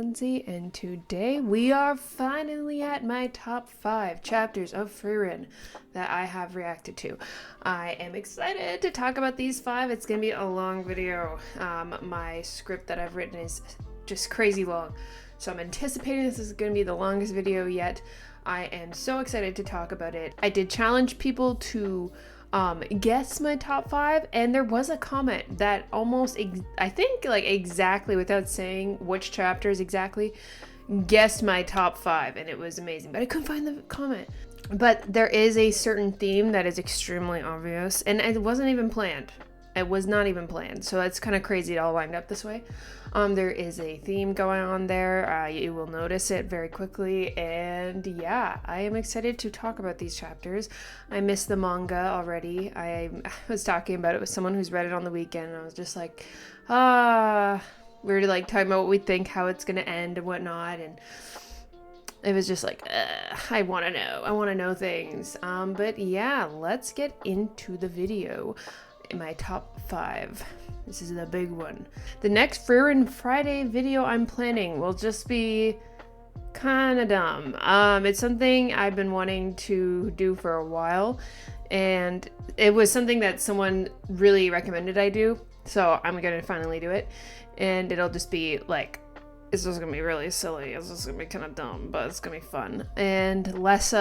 Lindsay, and today we are finally at my top 5 chapters of Frieren that I have reacted to. I am excited to talk about these 5. It's gonna be a long video. My script that I've written is just crazy long, so I'm anticipating this is gonna be the longest video yet. I am so excited to talk about it. I did challenge people to guess my top 5, and there was a comment that almost I think like exactly, without saying which chapters exactly, guessed my top 5, and it was amazing, but I couldn't find the comment. But there is a certain theme that is extremely obvious, and it wasn't even planned. It was not even planned, so it's kind of crazy it all lined up this way. There is a theme going on there. You will notice it very quickly, and yeah, I am excited to talk about these chapters. I missed the manga already. I was talking about it with someone who's read it on the weekend, and I was just like, we were like talking about what we think, how it's gonna end and whatnot, and it was just like, I want to know things. But yeah, let's get into the video. In my top 5. This is the big one. The next Frieren Friday video I'm planning will just be kind of dumb. It's something I've been wanting to do for a while, and it was something that someone really recommended I do, so I'm gonna finally do it, and it'll just be like, it's just gonna be really silly. It's just gonna be kind of dumb, but it's gonna be fun, and less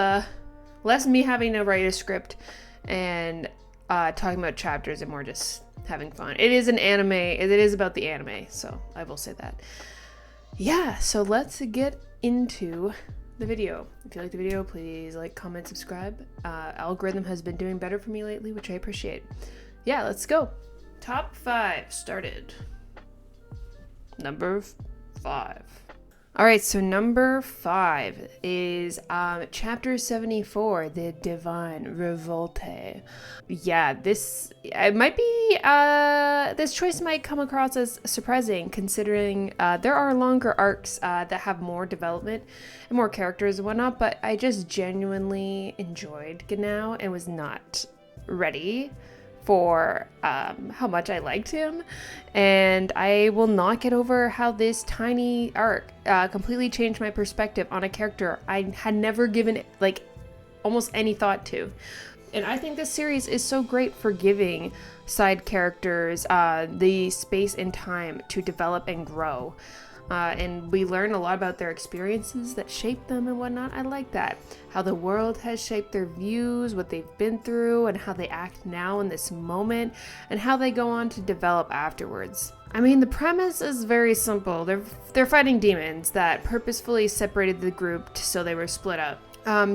me having to write a script and talking about chapters, and more just having fun. It is an anime. It is about the anime, so I will say that. Yeah, so let's get into the video. If you like the video, please like, comment, subscribe. Algorithm has been doing better for me lately, which I appreciate. Yeah, let's go. Top 5 started. Number 5. All right, so number 5 is chapter 74, the Divine Revolte. Yeah, this choice might come across as surprising, considering there are longer arcs that have more development and more characters and whatnot, but I just genuinely enjoyed Genau and was not ready for how much I liked him, and I will not get over how this tiny arc completely changed my perspective on a character I had never given like almost any thought to. And I think this series is so great for giving side characters the space and time to develop and grow. And we learn a lot about their experiences that shape them and whatnot. I like that. How the world has shaped their views, what they've been through, and how they act now in this moment, and how they go on to develop afterwards. I mean, the premise is very simple. They're fighting demons that purposefully separated the group so they were split up.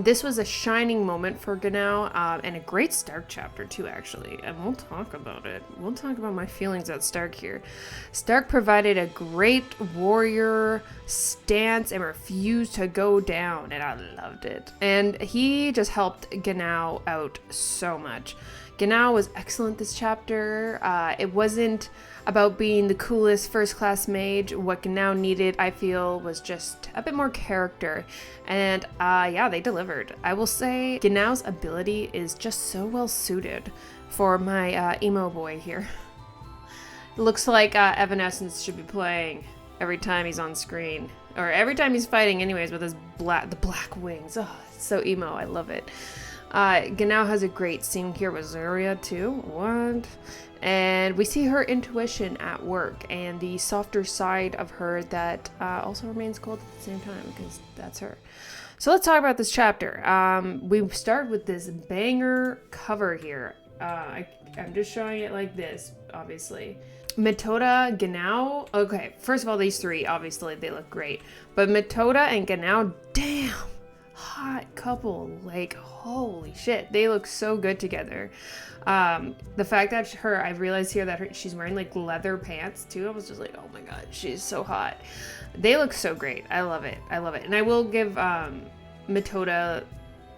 This was a shining moment for Genau, and a great Stark chapter too, actually, and we'll talk about it. We'll talk about my feelings about Stark here. Stark provided a great warrior stance and refused to go down, and I loved it. And he just helped Genau out so much. Genau was excellent this chapter. It wasn't about being the coolest first-class mage. What Genau needed, I feel, was just a bit more character. And yeah, they delivered. I will say Genau's ability is just so well suited for my emo boy here. It looks like Evanescence should be playing every time he's on screen. Or every time he's fighting anyways, with the black wings. Oh, it's so emo, I love it. Genau has a great scene here with Zarya too. What? And we see her intuition at work and the softer side of her that also remains cold at the same time, because that's her. So let's talk about this chapter. We start with this banger cover here. I'm just showing it like this, obviously. Metoda, Genau. Okay, first of all, these three, obviously, they look great. But Metoda and Genau, damn. Hot couple, like holy shit, they look so good together. The fact that I realized here that she's wearing like leather pants too, I was just like, oh my god, she's so hot. They look so great. I love it. And I will give Metoda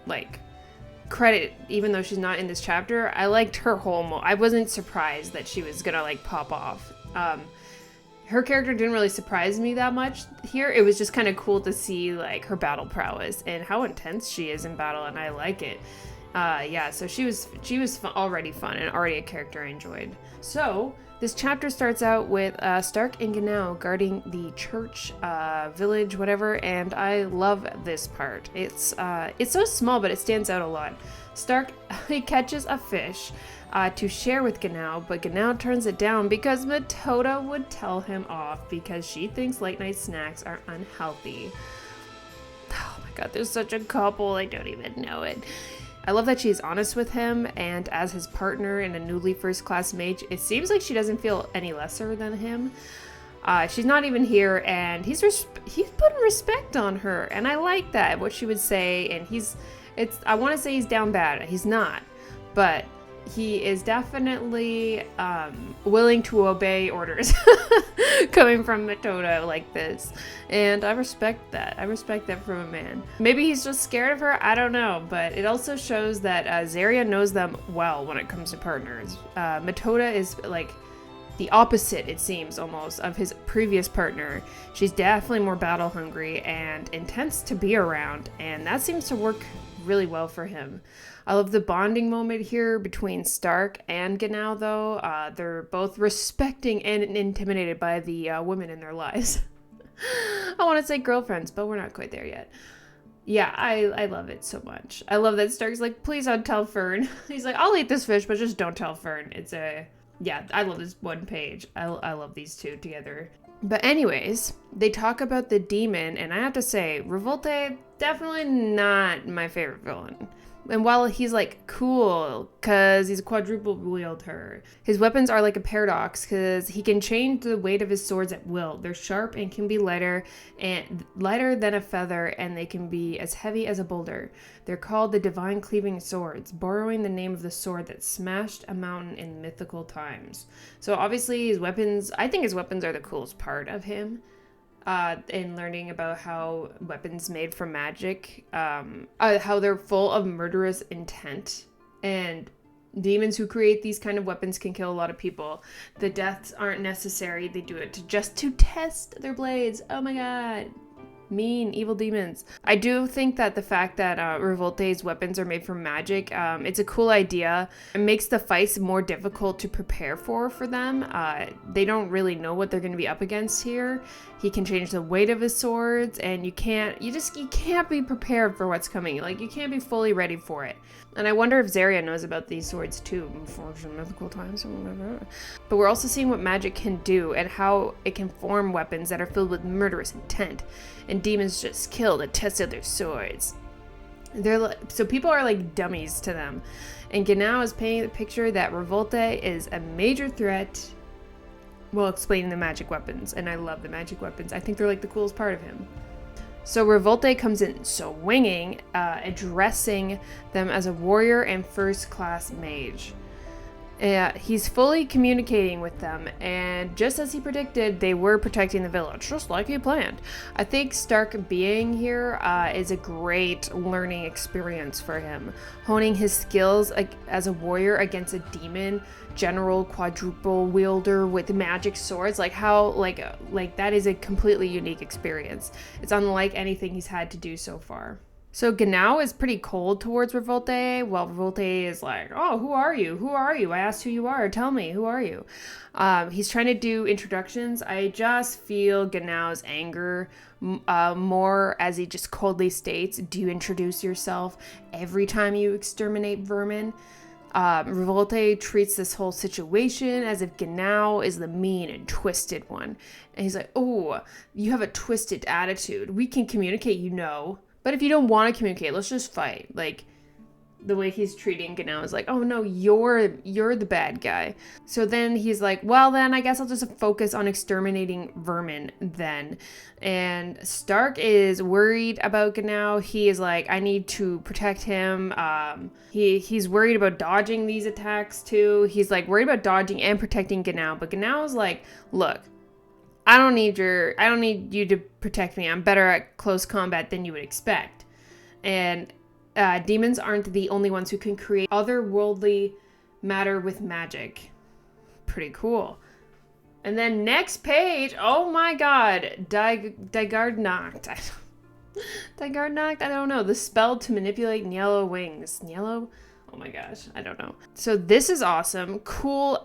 like credit, even though she's not in this chapter. I liked her whole I wasn't surprised that she was gonna like pop off. Her character didn't really surprise me that much here. It was just kind of cool to see like her battle prowess and how intense she is in battle, and I like it. Yeah, so she was already fun and already a character I enjoyed. So This chapter starts out with Stark and Genau guarding the church, village, whatever, and I love this part. It's so small, but it stands out a lot. Stark he catches a fish to share with Genau, but Genau turns it down because Metoda would tell him off because she thinks late night snacks are unhealthy. Oh my god, there's such a couple, I don't even know it. I love that she's honest with him, and as his partner in a newly first-class mage, it seems like she doesn't feel any lesser than him. She's not even here, and he's putting respect on her, and I like that, what she would say, and I want to say he's down bad. He's not, but he is definitely willing to obey orders coming from Metoda like this, and I respect that. I respect that from a man. Maybe he's just scared of her, I don't know, but it also shows that Zarya knows them well when it comes to partners. Metoda is like the opposite, it seems, almost, of his previous partner. She's definitely more battle hungry and intense to be around, and that seems to work really well for him. I love the bonding moment here between Stark and Genau, though. They're both respecting and intimidated by the women in their lives. I want to say girlfriends, but we're not quite there yet. Yeah, I love it so much. I love that Stark's like, please don't tell Fern. He's like, I'll eat this fish, but just don't tell Fern. Yeah, I love this one page. I love these two together. But anyways, they talk about the demon, and I have to say, Revolte, definitely not my favorite villain. And while he's like cool because he's a quadruple wielder, his weapons are like a paradox because he can change the weight of his swords at will. They're sharp and can be lighter than a feather, and they can be as heavy as a boulder. They're called the divine cleaving swords, borrowing the name of the sword that smashed a mountain in mythical times. So obviously I think his weapons are the coolest part of him. In learning about how weapons made from magic, how they're full of murderous intent, and demons who create these kind of weapons can kill a lot of people. The deaths aren't necessary, they do it just to test their blades. Oh my god. Mean, evil demons. I do think that the fact that Revolte's weapons are made from magic, it's a cool idea. It makes the fights more difficult to prepare for them. They don't really know what they're going to be up against here. He can change the weight of his swords, and you can't be prepared for what's coming. Like, you can't be fully ready for it. And I wonder if Zarya knows about these swords too, forged in mythical times or whatever. But we're also seeing what magic can do and how it can form weapons that are filled with murderous intent. And demons just killed and tested their swords. So people are like dummies to them. And Genau is painting the picture that Revolte is a major threat while explaining the magic weapons. And I love the magic weapons. I think they're like the coolest part of him. So Revolte comes in swinging, addressing them as a warrior and first-class mage. He's fully communicating with them, and just as he predicted, they were protecting the village, just like he planned. I think Stark being here is a great learning experience for him, honing his skills as a warrior against a demon general quadruple wielder with magic swords. Like that is a completely unique experience. It's unlike anything he's had to do so far. So Genau is pretty cold towards Revolte, while Revolte is like, oh, who are you? Who are you? I asked who you are. Tell me, who are you? He's trying to do introductions. I just feel Genau's anger more as he just coldly states, do you introduce yourself every time you exterminate vermin? Revolte treats this whole situation as if Genau is the mean and twisted one. And he's like, oh, you have a twisted attitude. We can communicate, you know. But if you don't want to communicate, let's just fight. Like, the way he's treating Genau is like, oh no, you're the bad guy. So then he's like, well then, I guess I'll just focus on exterminating vermin then. And Stark is worried about Genau. He is like, I need to protect him. He's worried about dodging these attacks too. He's like worried about dodging and protecting Genau. But Genau is like, look, I don't need you to protect me. I'm better at close combat than you would expect. And demons aren't the only ones who can create otherworldly matter with magic. Pretty cool. And then next page, oh my god, Dygardnacht. Dygardnacht, I don't know. The spell to manipulate Niello wings. Niello? Oh my gosh, I don't know. So this is awesome. Cool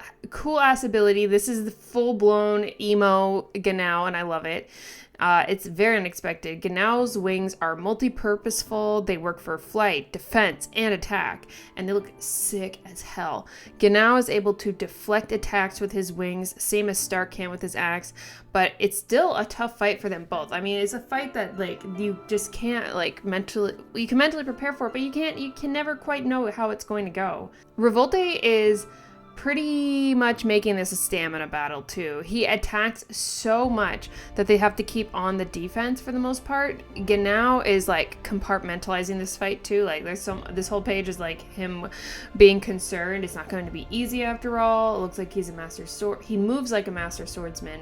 ass ability. This is the full-blown emo Genau, and I love it. It's very unexpected. Genau's wings are multi-purposeful. They work for flight, defense, and attack, and they look sick as hell. Genau is able to deflect attacks with his wings, same as Stark can with his axe, but it's still a tough fight for them both. I mean, it's a fight that like you just can't like you can mentally prepare for it, but you can never quite know how it's going to go. Revolte is pretty much making this a stamina battle too. He attacks so much that they have to keep on the defense for the most part. Genau is like compartmentalizing this fight too. Like this whole page is like him being concerned. It's not going to be easy after all. It looks like he's a master sword. He moves like a master swordsman.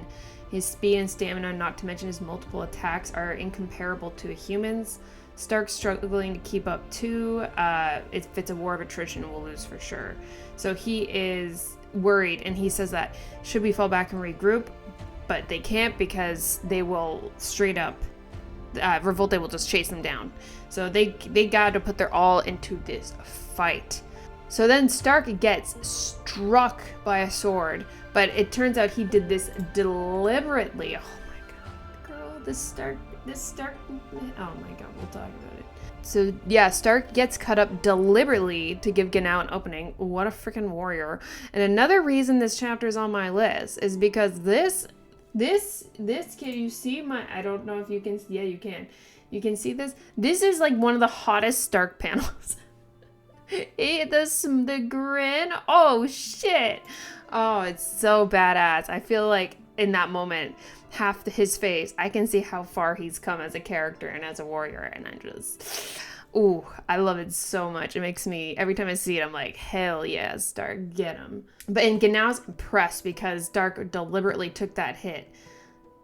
His speed and stamina, not to mention his multiple attacks, are incomparable to a human's. Stark's struggling to keep up too. If it's a war of attrition, we'll lose for sure. So he is worried, and he says that should we fall back and regroup, but they can't because they will straight up, Revolte will just chase them down. So they got to put their all into this fight. So then Stark gets struck by a sword, but it turns out he did this deliberately. Oh my god, girl, this Stark, oh my god, we'll talk about it. So yeah, Stark gets cut up deliberately to give Genau an opening. What a freaking warrior. And another reason this chapter is on my list is because this, can you see my, I don't know if you can, yeah, you can see this. This is like one of the hottest Stark panels. The grin, oh shit. Oh, it's so badass. I feel like in that moment, half his face, I can see how far he's come as a character and as a warrior, and I just, ooh, I love it so much. It makes me, every time I see it, I'm like, hell yeah, Stark, get him. But in Genau's impressed because Stark deliberately took that hit,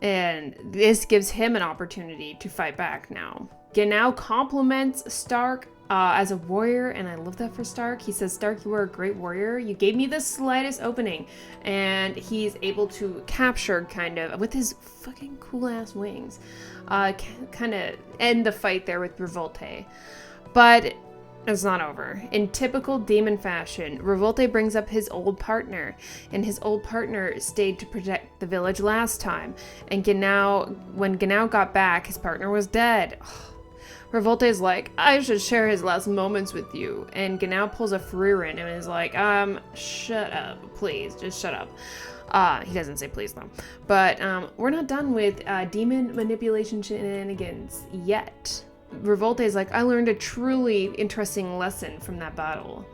and this gives him an opportunity to fight back now. Genau compliments Stark as a warrior, and I love that for Stark. He says, Stark, you are a great warrior. You gave me the slightest opening. And he's able to capture, kind of, with his fucking cool-ass wings, kind of end the fight there with Revolte. But it's not over. In typical demon fashion, Revolte brings up his old partner, and his old partner stayed to protect the village last time. And when Genau got back, his partner was dead. Revolte is like, I should share his last moments with you. And Genau pulls a Frieren and is like, shut up, please, just shut up. He doesn't say please though. But we're not done with demon manipulation shenanigans yet. Revolte is like, I learned a truly interesting lesson from that battle.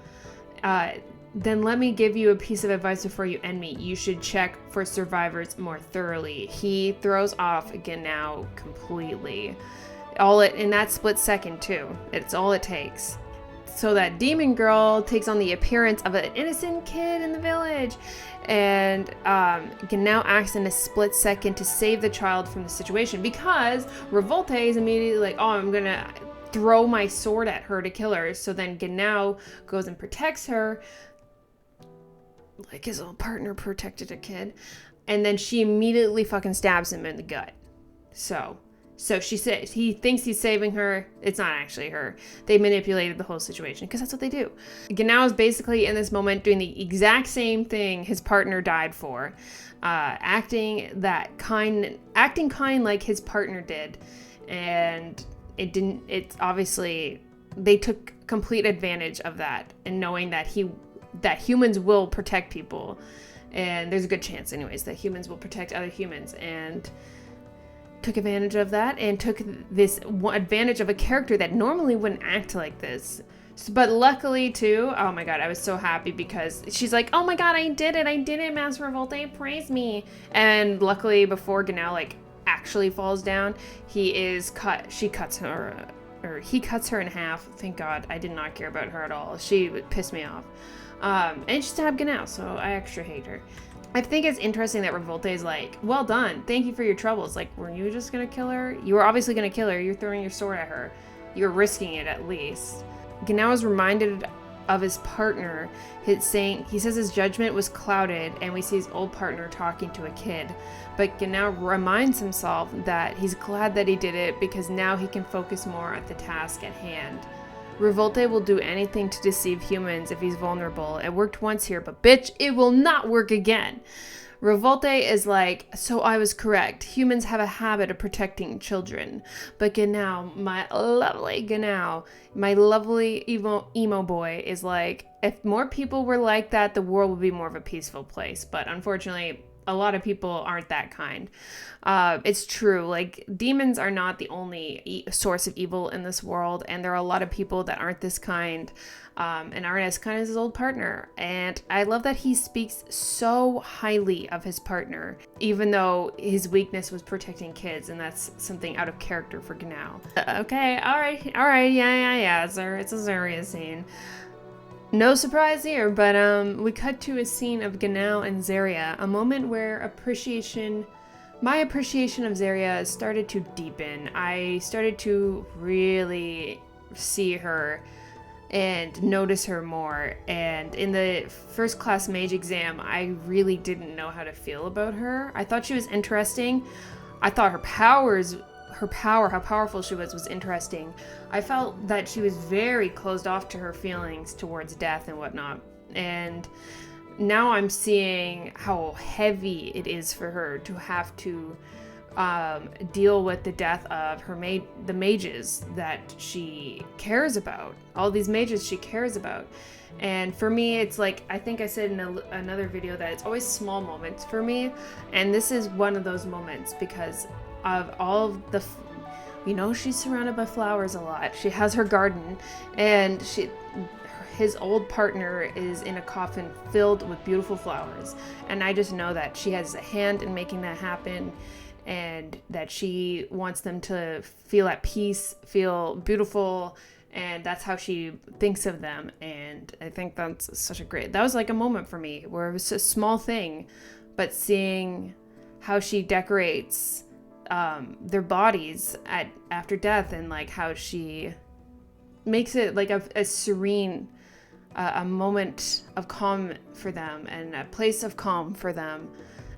Then let me give you a piece of advice before you end me. You should check for survivors more thoroughly. He throws off Genau completely. In that split second too. It's all it takes. So that demon girl takes on the appearance of an innocent kid in the village, and Genau acts in a split second to save the child from the situation, because Revolte is immediately like, oh, I'm gonna throw my sword at her to kill her. So then Genau goes and protects her, like his old partner protected a kid, and then she immediately fucking stabs him in the gut. So she says he thinks he's saving her. It's not actually her. They manipulated the whole situation because that's what they do. Genau is basically in this moment doing the exact same thing his partner died for, acting kind like his partner did, and it didn't. It's obviously they took complete advantage of that, and knowing that humans will protect people, and there's a good chance, anyways, that humans will protect other humans, and took advantage of that, and took this advantage of a character that normally wouldn't act like this. But luckily too, oh my god, I was so happy because she's like, oh my god, I did it, Master Revolte, praise me. And luckily, before Genau like actually falls down, he cuts her in half. Thank god, I did not care about her at all. She would piss me off. And she stabbed Genau, so I extra hate her. I think it's interesting that Revolte is like, well done, thank you for your troubles. Like, were you just gonna kill her? You were obviously gonna kill her. You're throwing your sword at her. You're risking it at least. Genau is reminded of his partner. He says his judgment was clouded, and we see his old partner talking to a kid. But Genau reminds himself that he's glad that he did it because now he can focus more on the task at hand. Revolte will do anything to deceive humans if he's vulnerable. It worked once here, but bitch, it will not work again. Revolte is like, so I was correct. Humans have a habit of protecting children. But Genau, my lovely Genau, my lovely emo boy is like, if more people were like that, the world would be more of a peaceful place. But unfortunately, a lot of people aren't that kind. It's true. Like, demons are not the only source of evil in this world, and there are a lot of people that aren't this kind, and aren't as kind as his old partner. And I love that he speaks so highly of his partner, even though his weakness was protecting kids, and that's something out of character for Genau. Okay, all right, yeah. It's a Zarya scene. No surprise here, but we cut to a scene of Genau and Zarya, a moment where my appreciation of Zarya started to deepen. I started to really see her and notice her more. And in the first class mage exam, I really didn't know how to feel about her. I thought she was interesting. I thought how powerful she was interesting. I felt that she was very closed off to her feelings towards death and whatnot. And now I'm seeing how heavy it is for her to have to deal with the death of the mages that she cares about. All these mages she cares about. And for me, it's like, I think I said in another video that it's always small moments for me. And this is one of those moments because of all of the, she's surrounded by flowers a lot. She has her garden, and his old partner is in a coffin filled with beautiful flowers. And I just know that she has a hand in making that happen, and that she wants them to feel at peace, feel beautiful, and that's how she thinks of them. And I think that was like a moment for me where it was a small thing, but seeing how she decorates their bodies after death, and like how she makes it like a serene, a moment of calm for them, and a place of calm for them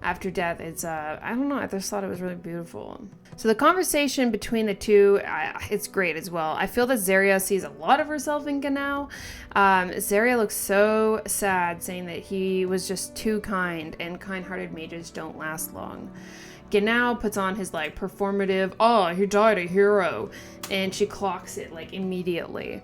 after death. It's I don't know, I just thought it was really beautiful. So the conversation between the two, it's great as well. I feel that Zarya sees a lot of herself in Genau. Zarya looks so sad, saying that he was just too kind, and kind-hearted mages don't last long. Genau puts on his like performative, oh, he died a hero, and she clocks it like immediately.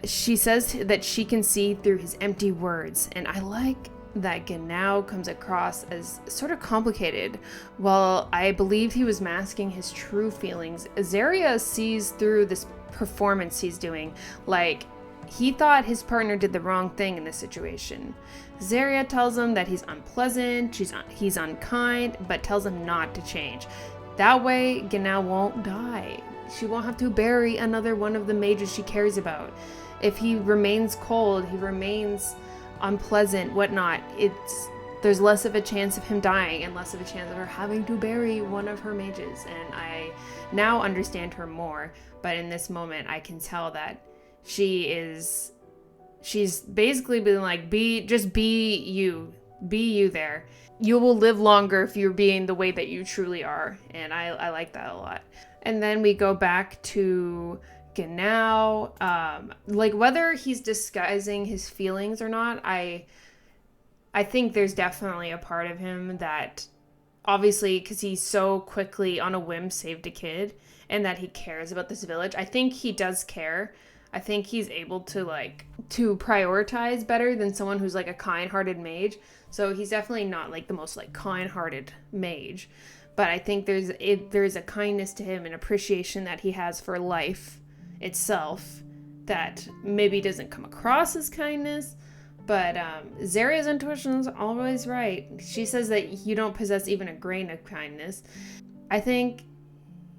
She says that she can see through his empty words, and I like that Genau comes across as sort of complicated. While I believe he was masking his true feelings, Zarya sees through this performance he's doing. Like, he thought his partner did the wrong thing in this situation. Zarya tells him that he's unpleasant, he's unkind, but tells him not to change. That way, Genau won't die. She won't have to bury another one of the mages she cares about. If he remains cold, he remains unpleasant, whatnot, there's less of a chance of him dying and less of a chance of her having to bury one of her mages. And I now understand her more, but in this moment, I can tell that she's basically been like, just be you there. You will live longer if you're being the way that you truly are. And I like that a lot. And then we go back to Genau. Like, whether he's disguising his feelings or not, I think there's definitely a part of him that, obviously, because he so quickly on a whim saved a kid, and that he cares about this village. I think he does care. I think he's able to prioritize better than someone who's like a kind-hearted mage. So he's definitely not like the most like kind-hearted mage, but I think there's a kindness to him and appreciation that he has for life itself that maybe doesn't come across as kindness. But Zarya's intuition is always right. She says that you don't possess even a grain of kindness. I think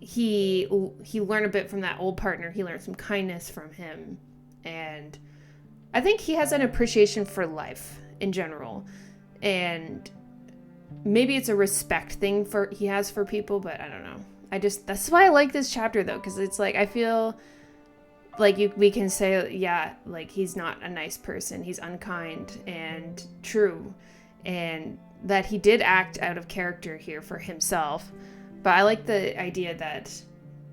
he learned a bit from that old partner. He learned some kindness from him, and I think he has an appreciation for life in general, and maybe it's a respect thing he has for people, but I don't know. That's why I like this chapter though, because it's like, I feel like we can say, yeah, like, he's not a nice person, he's unkind and true, and that he did act out of character here for himself. But I like the idea that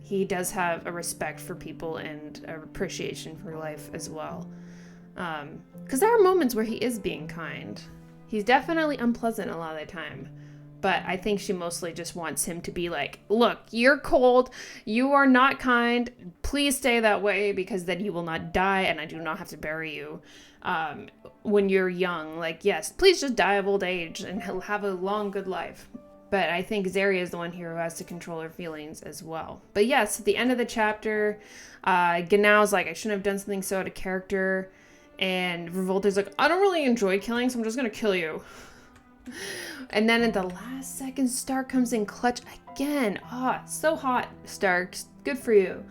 he does have a respect for people and an appreciation for life as well. Because there are moments where he is being kind. He's definitely unpleasant a lot of the time. But I think she mostly just wants him to be like, look, you're cold. You are not kind. Please stay that way because then you will not die and I do not have to bury you when you're young. Like, yes, please just die of old age and have a long, good life. But I think Zaria is the one here who has to control her feelings as well. But yes, at the end of the chapter, Ganau's like, I shouldn't have done something so out of character. And Revolta's like, I don't really enjoy killing, so I'm just going to kill you. And then at the last second, Stark comes in clutch again. So hot, Stark. Good for you.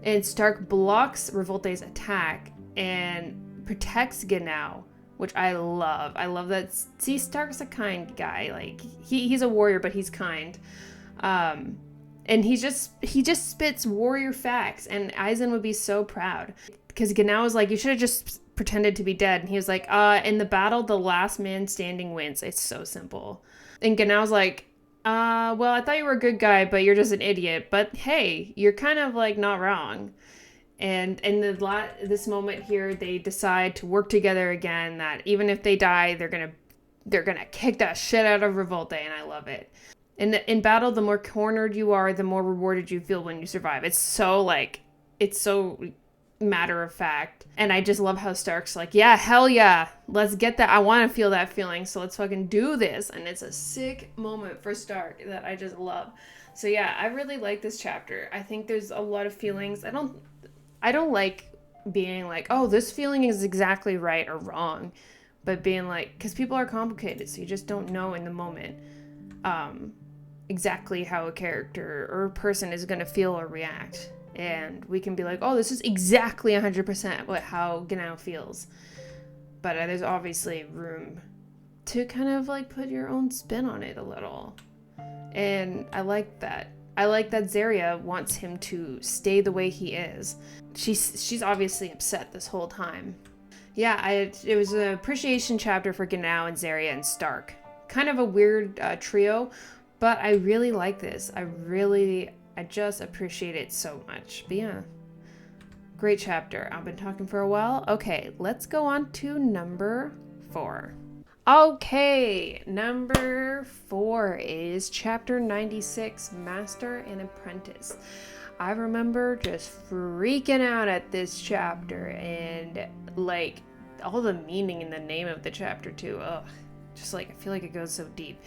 And Stark blocks Revolta's attack and protects Ganau, which I love. I love that. See, Stark's a kind guy. Like, he's a warrior, but he's kind. And he just spits warrior facts, and Aizen would be so proud. Because Ganau was like, you should have just pretended to be dead. And he was like, in the battle, the last man standing wins. It's so simple. And Ganau's like, well, I thought you were a good guy, but you're just an idiot. But hey, you're kind of like not wrong. And in this moment here, they decide to work together again, that even if they die, they're gonna kick that shit out of Revolte, and I love it. And in battle, the more cornered you are, the more rewarded you feel when you survive. It's so matter of fact. And I just love how Stark's like, yeah, hell yeah, let's get that. I want to feel that feeling, so let's fucking do this. And it's a sick moment for Stark that I just love. So yeah, I really like this chapter. I think there's a lot of feelings. I don't like being like, oh, this feeling is exactly right or wrong, but being like, because people are complicated, so you just don't know in the moment exactly how a character or a person is going to feel or react. And we can be like, oh, this is exactly 100% how Ganau feels. But there's obviously room to kind of like put your own spin on it a little. And I like that. I like that Zaria wants him to stay the way he is. She's obviously upset this whole time. Yeah, it was an appreciation chapter for Ganau and Zaria and Stark. Kind of a weird trio, but I really like this. I just appreciate it so much. But yeah, great chapter. I've been talking for a while. Okay, let's go on to number 4. Okay, number 4 is chapter 96, Master and Apprentice. I remember just freaking out at this chapter and like all the meaning in the name of the chapter too. Just like I feel like it goes so deep.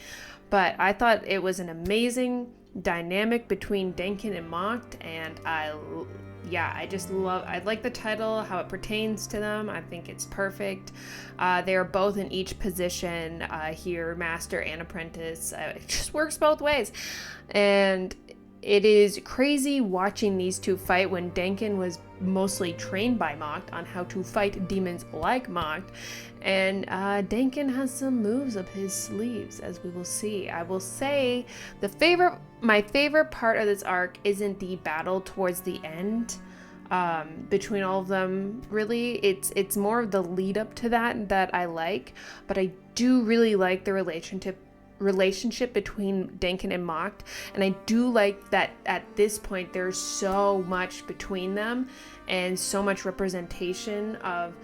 But I thought it was an amazing dynamic between Denkin and Mocked, and I like the title, how it pertains to them. I think it's perfect. They are both in each position here, Master and Apprentice. It just works both ways. And it is crazy watching these two fight when Denkin was mostly trained by Mocked on how to fight demons like Mocked. And Denkin has some moves up his sleeves, as we will see. I will say my favorite part of this arc isn't the battle towards the end between all of them. Really, it's more of the lead up to that I like. But I do really like the relationship between Denkin and Mocked, and I do like that at this point there's so much between them and so much representation of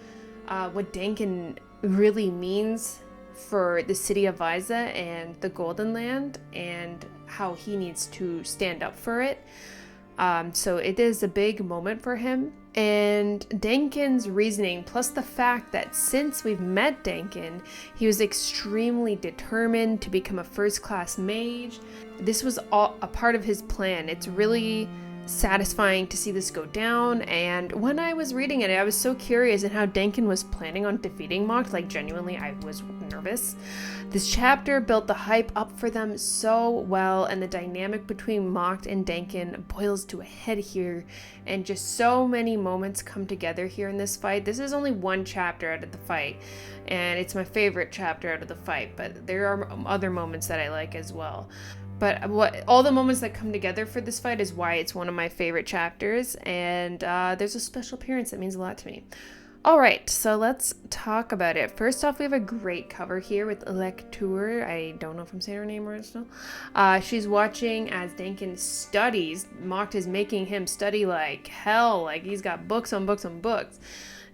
what Denkin really means for the city of Visa and the Golden Land, and how he needs to stand up for it. So it is a big moment for him. And Denkin's reasoning, plus the fact that since we've met Denkin, he was extremely determined to become a first-class mage. This was all a part of his plan. It's really satisfying to see this go down, and when I was reading it, I was so curious in how Denkin was planning on defeating Mocked. Like, genuinely, I was nervous. This chapter built the hype up for them so well, and the dynamic between Mocked and Denkin boils to a head here, and just so many moments come together here in this fight. This is only one chapter out of the fight, and it's my favorite chapter out of the fight, but there are other moments that I like as well. But all the moments that come together for this fight is why it's one of my favorite chapters, and there's a special appearance that means a lot to me. All right, so let's talk about it. First off, we have a great cover here with Lecture. I don't know if I'm saying her name right still. She's watching as Dankin studies. Mocked is making him study like hell, like he's got books on books on books.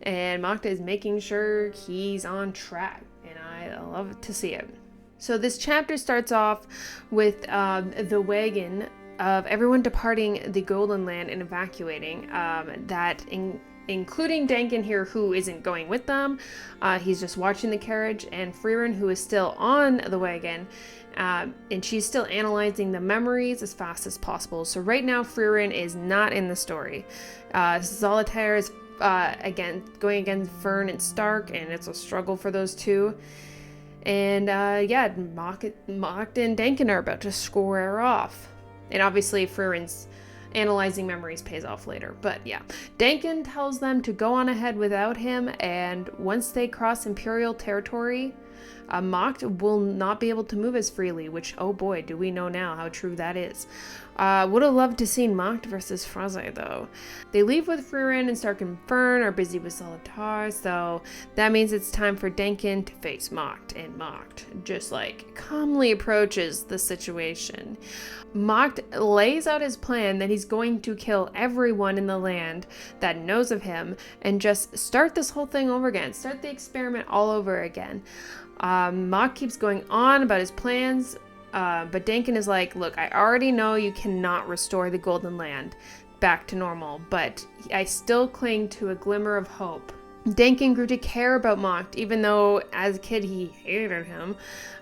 And Mocked is making sure he's on track, and I love to see it. So this chapter starts off with the wagon of everyone departing the Golden Land and evacuating, including Dankin here, who isn't going with them. He's just watching the carriage, and Frieren, who is still on the wagon, and she's still analyzing the memories as fast as possible. So right now, Frieren is not in the story. Solitaire is going against Fern and Stark, and it's a struggle for those two. And Mocked and Dankin are about to square off. And obviously, Frieren's analyzing memories pays off later. But yeah, Dankin tells them to go on ahead without him, and once they cross Imperial territory, Mocked will not be able to move as freely, which, oh boy, do we know now how true that is. Would have loved to see Mocked versus Fraze, though. They leave with Frieren, and Stark and Fern are busy with Solitaire, so that means it's time for Dankin to face Mocked, and Mocked just calmly approaches the situation. Mocked lays out his plan that he's going to kill everyone in the land that knows of him and just start this whole thing over again, start the experiment all over again. Mock keeps going on about his plans, but Dankin is like, look, I already know you cannot restore the Golden Land back to normal, but I still cling to a glimmer of hope. Dankin grew to care about Mocked, even though as a kid he hated him.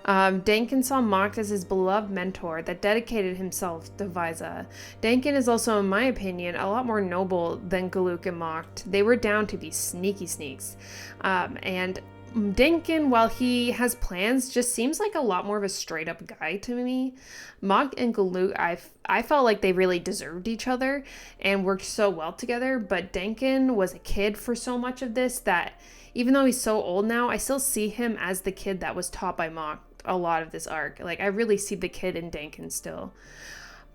Dankin saw Mocked as his beloved mentor that dedicated himself to Vyza. Dankin is also, in my opinion, a lot more noble than Galuk and Mocked. They were down to be sneaky sneaks. And Dankin, while he has plans, just seems like a lot more of a straight-up guy to me. Mock and Galuk, I felt like they really deserved each other and worked so well together, but Dankin was a kid for so much of this that even though he's so old now, I still see him as the kid that was taught by Mock a lot of this arc. I really see the kid in Dankin still.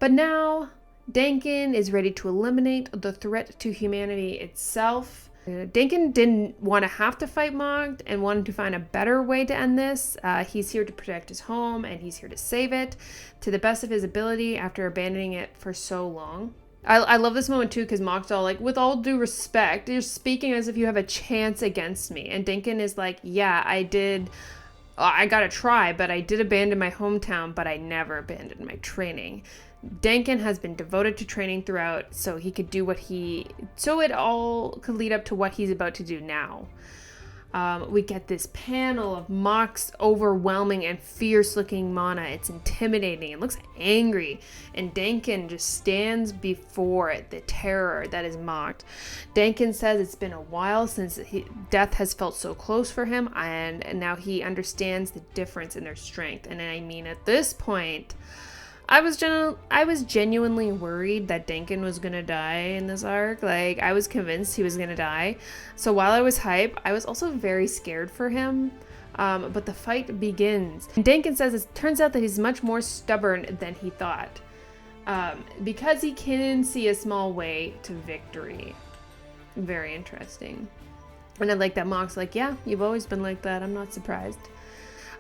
But now, Dankin is ready to eliminate the threat to humanity itself. Dankin didn't want to have to fight Mocked and wanted to find a better way to end this. He's here to protect his home, and he's here to save it to the best of his ability after abandoning it for so long. I love this moment too, because Mocked's all like, with all due respect, you're speaking as if you have a chance against me. And Dankin is like, yeah, I did. I gotta try, but I did abandon my hometown, but I never abandoned my training. Dankin has been devoted to training throughout, so it all could lead up to what he's about to do now. We get this panel of Mock's overwhelming and fierce-looking mana. It's intimidating. It looks angry, and Dankin just stands before it, the terror that is Mocked. Dankin says it's been a while since death has felt so close for him, and now he understands the difference in their strength. And I mean, at this point, I was genuinely worried that Dankin was gonna die in this arc. I was convinced he was gonna die. So while I was hype, I was also very scared for him. But the fight begins. And Dankin says it turns out that he's much more stubborn than he thought. Because he can see a small way to victory. Very interesting. And I like that Mock's like, yeah, you've always been like that. I'm not surprised.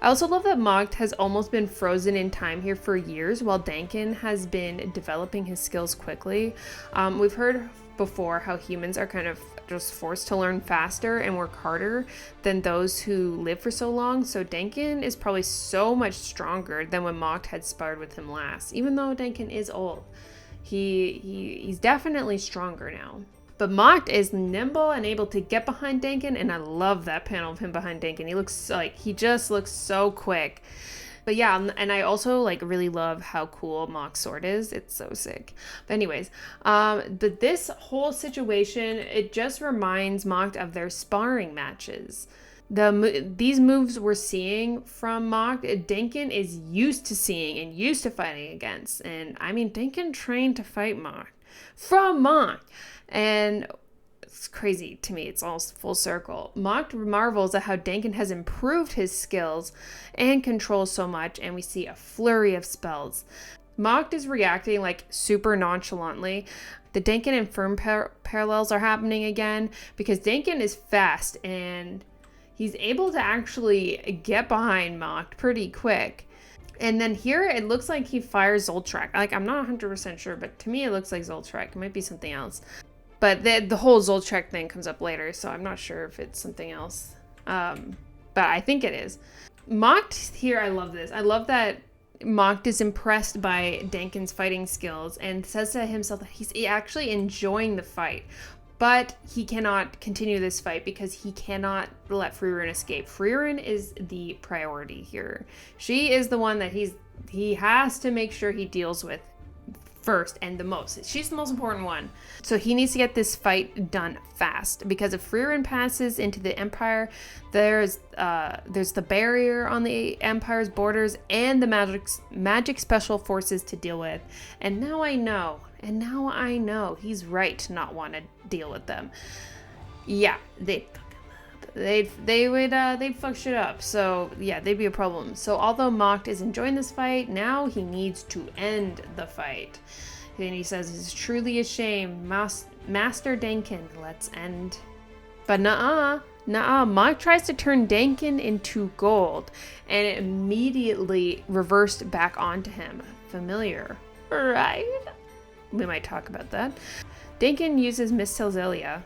I also love that Mocked has almost been frozen in time here for years, while Dankin has been developing his skills quickly. We've heard before how humans are kind of just forced to learn faster and work harder than those who live for so long, so Dankin is probably so much stronger than when Mocked had sparred with him last. Even though Dankin is old, he's definitely stronger now. But Mocked is nimble and able to get behind Dankin, and I love that panel of him behind Dankin. He just looks so quick. But yeah, and I also really love how cool Mock's sword is. It's so sick. But anyways, this whole situation, it just reminds Mocked of their sparring matches. These moves we're seeing from Mocked, Dankin is used to seeing and used to fighting against. And I mean, Dankin trained to fight Mocked from Mocked. And it's crazy to me. It's all full circle. Mocked marvels at how Dankin has improved his skills and control so much, and we see a flurry of spells. Mocked is reacting like super nonchalantly. The Dankin and Firm parallels are happening again because Dankin is fast and he's able to actually get behind Mocked pretty quick. And then here it looks like he fires Zoltrak. Like, I'm not 100% sure, but to me it looks like Zoltrak. It might be something else. But the whole Zoltrak thing comes up later, so I'm not sure if it's something else. But I think it is. Mocked here, I love this. I love that Mocked is impressed by Dankin's fighting skills and says to himself that he's actually enjoying the fight. But he cannot continue this fight because he cannot let Frieren escape. Frieren is the priority here. She is the one that he has to make sure he deals with first and the most. She's the most important one. So he needs to get this fight done fast because if Frieren passes into the Empire, there's the barrier on the Empire's borders and the magic special forces to deal with. And now I know he's right to not want to deal with them. Yeah, they'd fuck shit up. So yeah, they'd be a problem. So although Mocked is enjoying this fight, now he needs to end the fight. And he says it's truly a shame, Master Dankin, let's end. But nuh-uh. Mock tries to turn Dankin into gold, and it immediately reversed back onto him. Familiar, right? We might talk about that. Dankin uses Miss Telzelia,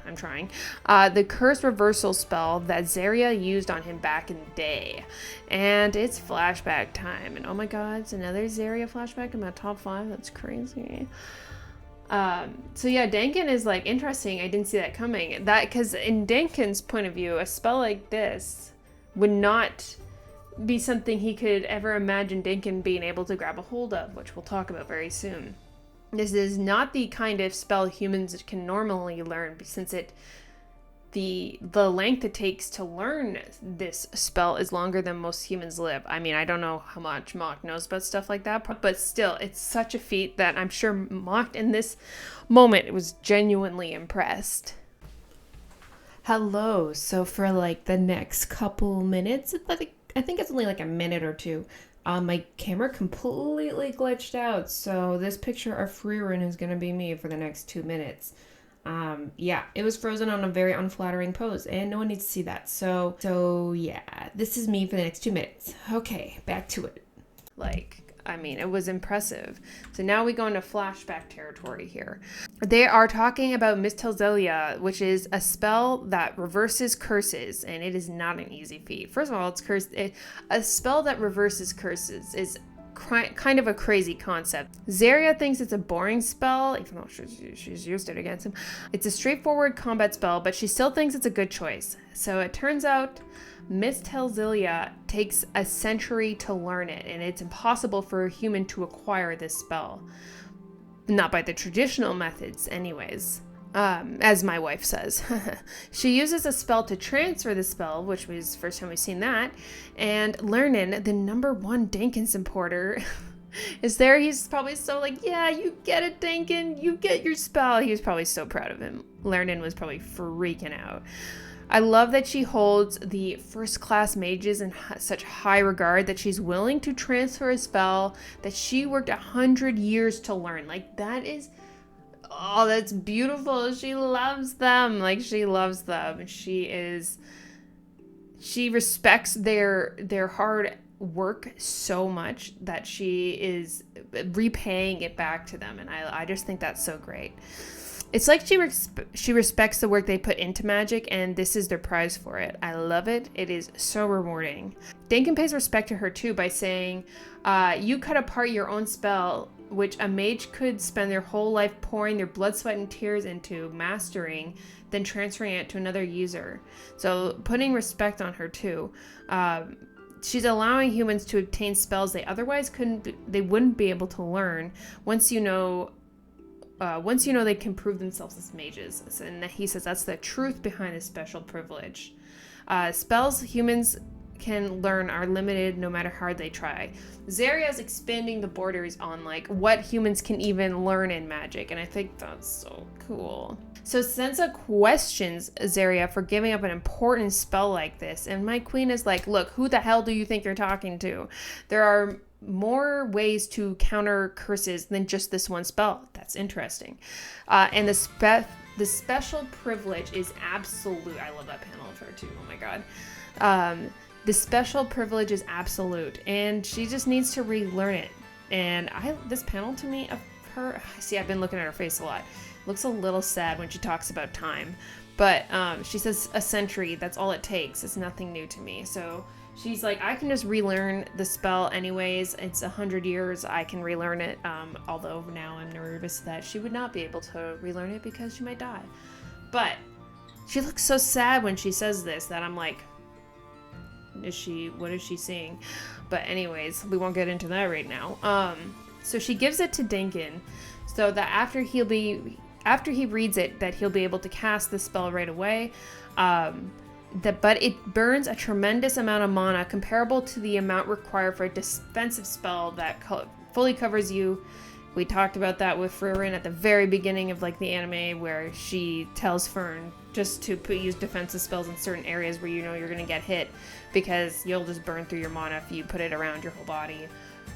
the curse reversal spell that Zaria used on him back in the day. And it's flashback time. And oh my god, it's another Zaria flashback in my top 5. That's crazy. So yeah, Dankin is like interesting. I didn't see that coming. Because in Dankin's point of view, a spell like this would not be something he could ever imagine Dankin being able to grab a hold of, which we'll talk about very soon. This is not the kind of spell humans can normally learn, since the length it takes to learn this spell is longer than most humans live. I mean, I don't know how much Mock knows about stuff like that, but still, it's such a feat that I'm sure Mock in this moment was genuinely impressed. Hello. So for like the next couple minutes, I think it's only like a minute or two. My camera completely glitched out, so this picture of Frieren is going to be me for the next 2 minutes. Yeah, it was frozen on a very unflattering pose, and no one needs to see that. So yeah, this is me for the next 2 minutes. Okay, back to it. It was impressive. So now we go into flashback territory here. They are talking about Miss Telzelia, which is a spell that reverses curses, and it is not an easy feat. First of all, a spell that reverses curses is kind of a crazy concept. Zaria thinks it's a boring spell, even though she's used it against him. It's a straightforward combat spell, but she still thinks it's a good choice. So it turns out Miss Telzelia takes a century to learn it, and it's impossible for a human to acquire this spell. Not by the traditional methods, anyways. As my wife says. She uses a spell to transfer the spell, which was the first time we've seen that, and Lernin, the #1 Dankin supporter, is there. He's probably so like, yeah, you get it, Dankin, you get your spell. He was probably so proud of him. Lernin was probably freaking out. I love that she holds the first-class mages in such high regard that she's willing to transfer a spell that she worked 100 years to learn. Like, that is... oh, that's beautiful. She loves them. She loves them. She respects their hard work so much that she is repaying it back to them. And I just think that's so great. It's like she respects the work they put into magic, and this is their prize for it. I love it. It is so rewarding. Dankin pays respect to her too by saying, you cut apart your own spell, which a mage could spend their whole life pouring their blood, sweat, and tears into mastering, then transferring it to another user. So putting respect on her too. She's allowing humans to obtain spells they otherwise wouldn't be able to learn once you know they can prove themselves as mages. And he says that's the truth behind this special privilege. Spells humans can learn are limited no matter how hard they try. Zaria is expanding the borders on what humans can even learn in magic, and I think that's so cool. So Sansa questions Zaria for giving up an important spell like this, and my queen is like, look, who the hell do you think you're talking to? There are more ways to counter curses than just this one spell. That's interesting. And the special privilege is absolute. I love that panel of her too. Oh my god. The special privilege is absolute, and she just needs to relearn it. And this panel to me of her, see, I've been looking at her face a lot. Looks a little sad when she talks about time, but she says a century. That's all it takes. It's nothing new to me. So she's like, I can just relearn the spell anyways. It's 100 years. I can relearn it. Although now I'm nervous that she would not be able to relearn it because she might die. But she looks so sad when she says this that I'm like, what is she seeing? But anyways, we won't get into that right now. So she gives it to Dinkin so that after he reads it, that he'll be able to cast the spell right away. But it burns a tremendous amount of mana comparable to the amount required for a defensive spell that fully covers you. We talked about that with Frieren at the very beginning of like the anime, where she tells Fern just to use defensive spells in certain areas where you know you're going to get hit, because you'll just burn through your mana if you put it around your whole body.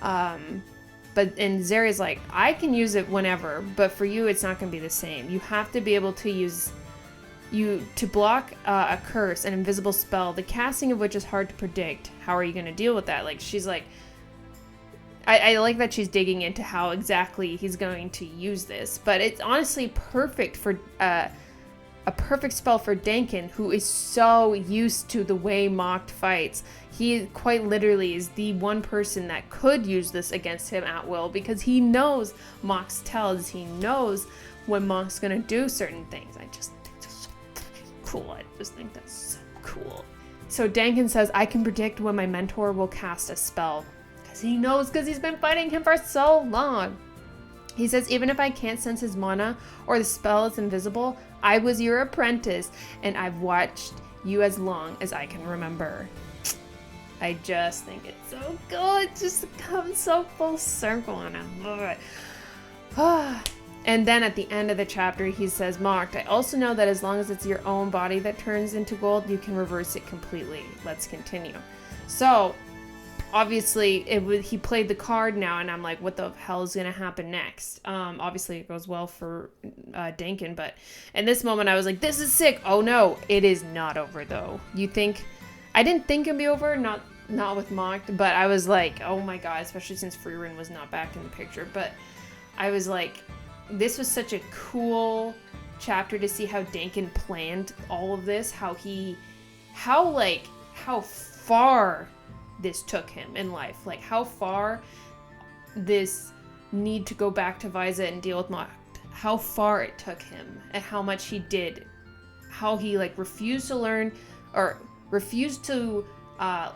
And Zeri's like, I can use it whenever, but for you it's not going to be the same. You have to be able to to block a curse, an invisible spell, the casting of which is hard to predict. How are you going to deal with that? Like, she's like, I like that she's digging into how exactly he's going to use this, but it's honestly perfect for a perfect spell for Dinkin, who is so used to the way Mocked fights. He quite literally is the one person that could use this against him at will, because he knows Mock's tells. He knows when Mock's gonna do certain things. I just think that's so cool. I just think that's so cool. So Dinkin says, I can predict when my mentor will cast a spell. He knows, because he's been fighting him for so long. He says, even if I can't sense his mana or the spell is invisible, I was your apprentice and I've watched you as long as I can remember. I just think it's so good. It just comes so full circle and I love it. And then at the end of the chapter, he says, Mocked, I also know that as long as it's your own body that turns into gold, you can reverse it completely. Let's continue. So obviously, he played the card now, and I'm like, what the hell is going to happen next? Obviously, it goes well for Dinkin, but in this moment, I was like, this is sick. Oh, no, it is not over, though. I didn't think it'd be over, not with Mocked, but I was like, oh my god, especially since Frieren was not back in the picture, but I was like, this was such a cool chapter to see how Dinkin planned all of this, how far this took him in life, like how far this need to go back to Visa and deal with Mocked, how far it took him and how much he did, how he like refused to learn or refused to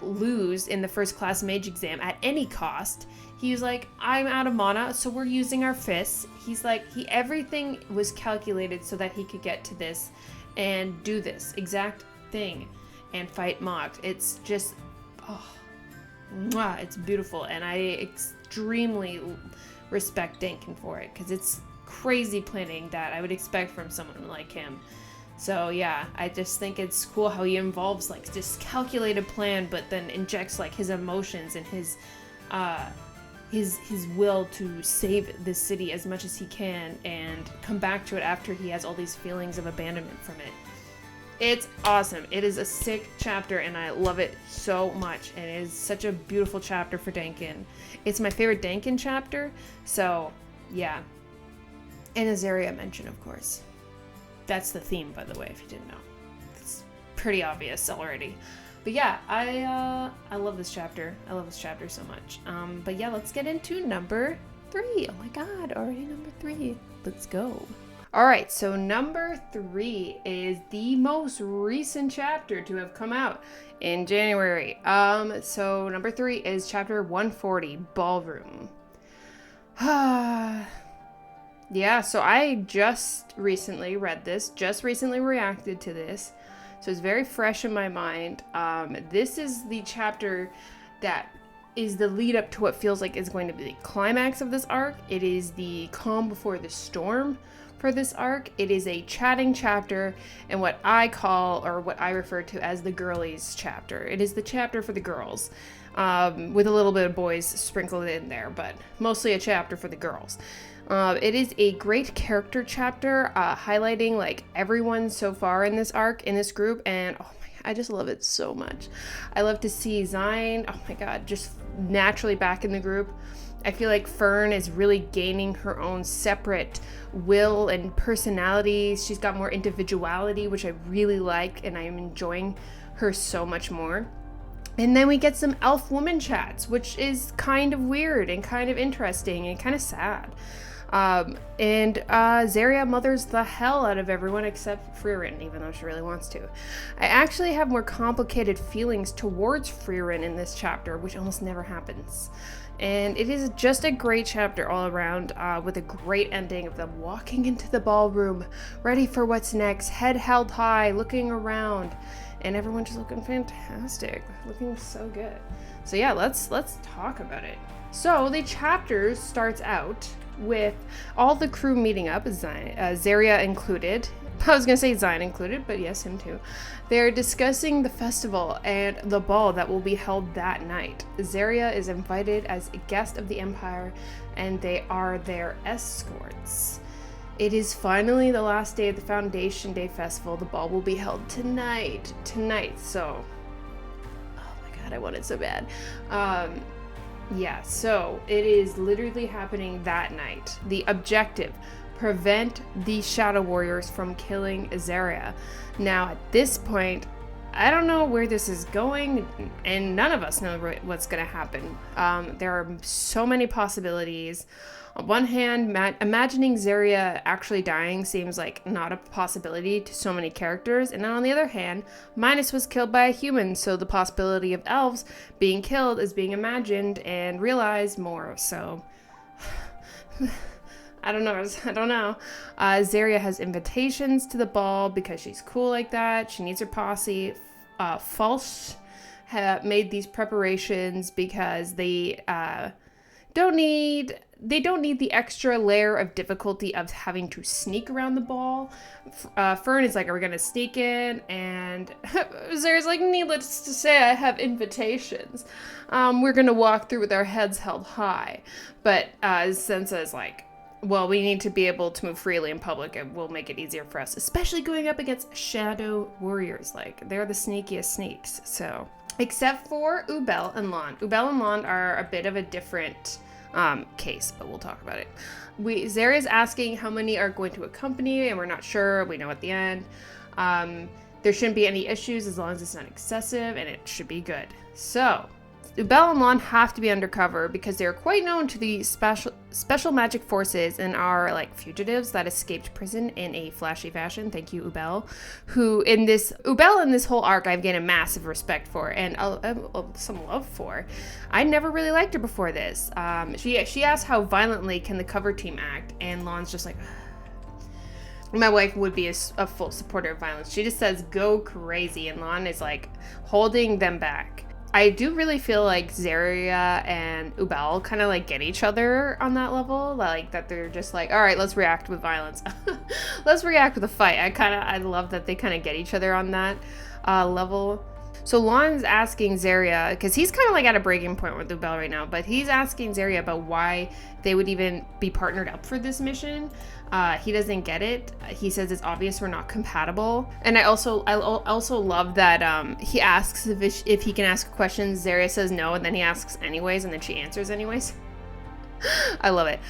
lose in the first class mage exam at any cost. He was like, I'm out of mana, so we're using our fists. He's like, everything was calculated so that he could get to this and do this exact thing and fight Mocked. It's just, it's beautiful, and I extremely respect Dinkin for it, because it's crazy planning that I would expect from someone like him. So yeah, I just think it's cool how he involves like this calculated plan, but then injects like his emotions and his will to save this city as much as he can and come back to it after he has all these feelings of abandonment from it. It's awesome. It is a sick chapter, and I love it so much. And it is such a beautiful chapter for Dinkin. It's my favorite Dinkin chapter, so yeah. And Azaria mention, of course. That's the theme, by the way, if you didn't know. It's pretty obvious already. But yeah, I love this chapter. I love this chapter so much. But yeah, let's get into number 3. Oh my god, already number 3. Let's go. Alright, so number 3 is the most recent chapter to have come out in January. So number 3 is chapter 140, Ballroom. Yeah, so I just recently read this, just recently reacted to this, so it's very fresh in my mind. This is the chapter that is the lead up to what feels like is going to be the climax of this arc. It is the calm before the storm for this arc. It is a chatting chapter and what I call, or what I refer to as, the girlies chapter. It is the chapter for the girls. with a little bit of boys sprinkled in there, but mostly a chapter for the girls. It is a great character chapter, highlighting like everyone so far in this arc, in this group, and oh my God, I just love it so much. I love to see Zine, oh my God, just naturally back in the group. I feel like Fern is really gaining her own separate will and personality. She's got more individuality, which I really like, and I am enjoying her so much more. And then we get some elf woman chats, which is kind of weird and kind of interesting and kind of sad. And Zaria mothers the hell out of everyone except Frieren, even though she really wants to. I actually have more complicated feelings towards Frieren in this chapter, which almost never happens. And it is just a great chapter all around, with a great ending of them walking into the ballroom, ready for what's next, head held high, looking around, and everyone just looking fantastic, looking so good. So yeah, let's talk about it. So the chapter starts out with all the crew meeting up, Zaria included. I was gonna say Zine included, but yes, him too. They're discussing the festival and the ball that will be held that night. Zaria is invited as a guest of the Empire, and they are their escorts. It is finally the last day of the Foundation Day Festival. The ball will be held tonight. So, oh my God, I want it so bad. Yeah, so it is literally happening that night. The objective: prevent the Shadow Warriors from killing Zaria. Now, at this point, I don't know where this is going, and none of us know what's going to happen. There are so many possibilities. On one hand, imagining Zaria actually dying seems like not a possibility to so many characters, and then on the other hand, Minus was killed by a human, so the possibility of elves being killed is being imagined and realized more. So I don't know. Zaria has invitations to the ball because she's cool like that. She needs her posse. False made these preparations because they don't need the extra layer of difficulty of having to sneak around the ball. Fern is like, are we gonna sneak in? And Zaria's like, needless to say, I have invitations. We're gonna walk through with our heads held high. But Sansa is like, well, we need to be able to move freely in public. It will make it easier for us, especially going up against Shadow Warriors. Like, they're the sneakiest sneaks. So, except for Ubel and Lon. Ubel and Lon are a bit of a different case, but we'll talk about it. Zaria's asking how many are going to accompany, and we're not sure. We know at the end. There shouldn't be any issues as long as it's not excessive, and it should be good. So, Ubel and Lon have to be undercover because they're quite known to the special magic forces and are like fugitives that escaped prison in a flashy fashion. Thank you, Ubel, who in this whole arc I've gained a massive respect for and some love for. I never really liked her before this. She asked how violently can the cover team act, and Lon's just like, my wife would be a full supporter of violence. She just says go crazy, and Lon is like holding them back. I do really feel like Zaria and Ubel kind of like get each other on that level, like that they're just like, all right, let's react with violence. Let's react with a fight. I love that they kind of get each other on that level. So Lon's asking Zaria, because he's kind of like at a breaking point with Ubel right now, but he's asking Zaria about why they would even be partnered up for this mission. He doesn't get it. He says it's obvious we're not compatible. And I also love that he asks if he can ask questions. Zaria says no, and then he asks anyways, and then she answers anyways. I love it.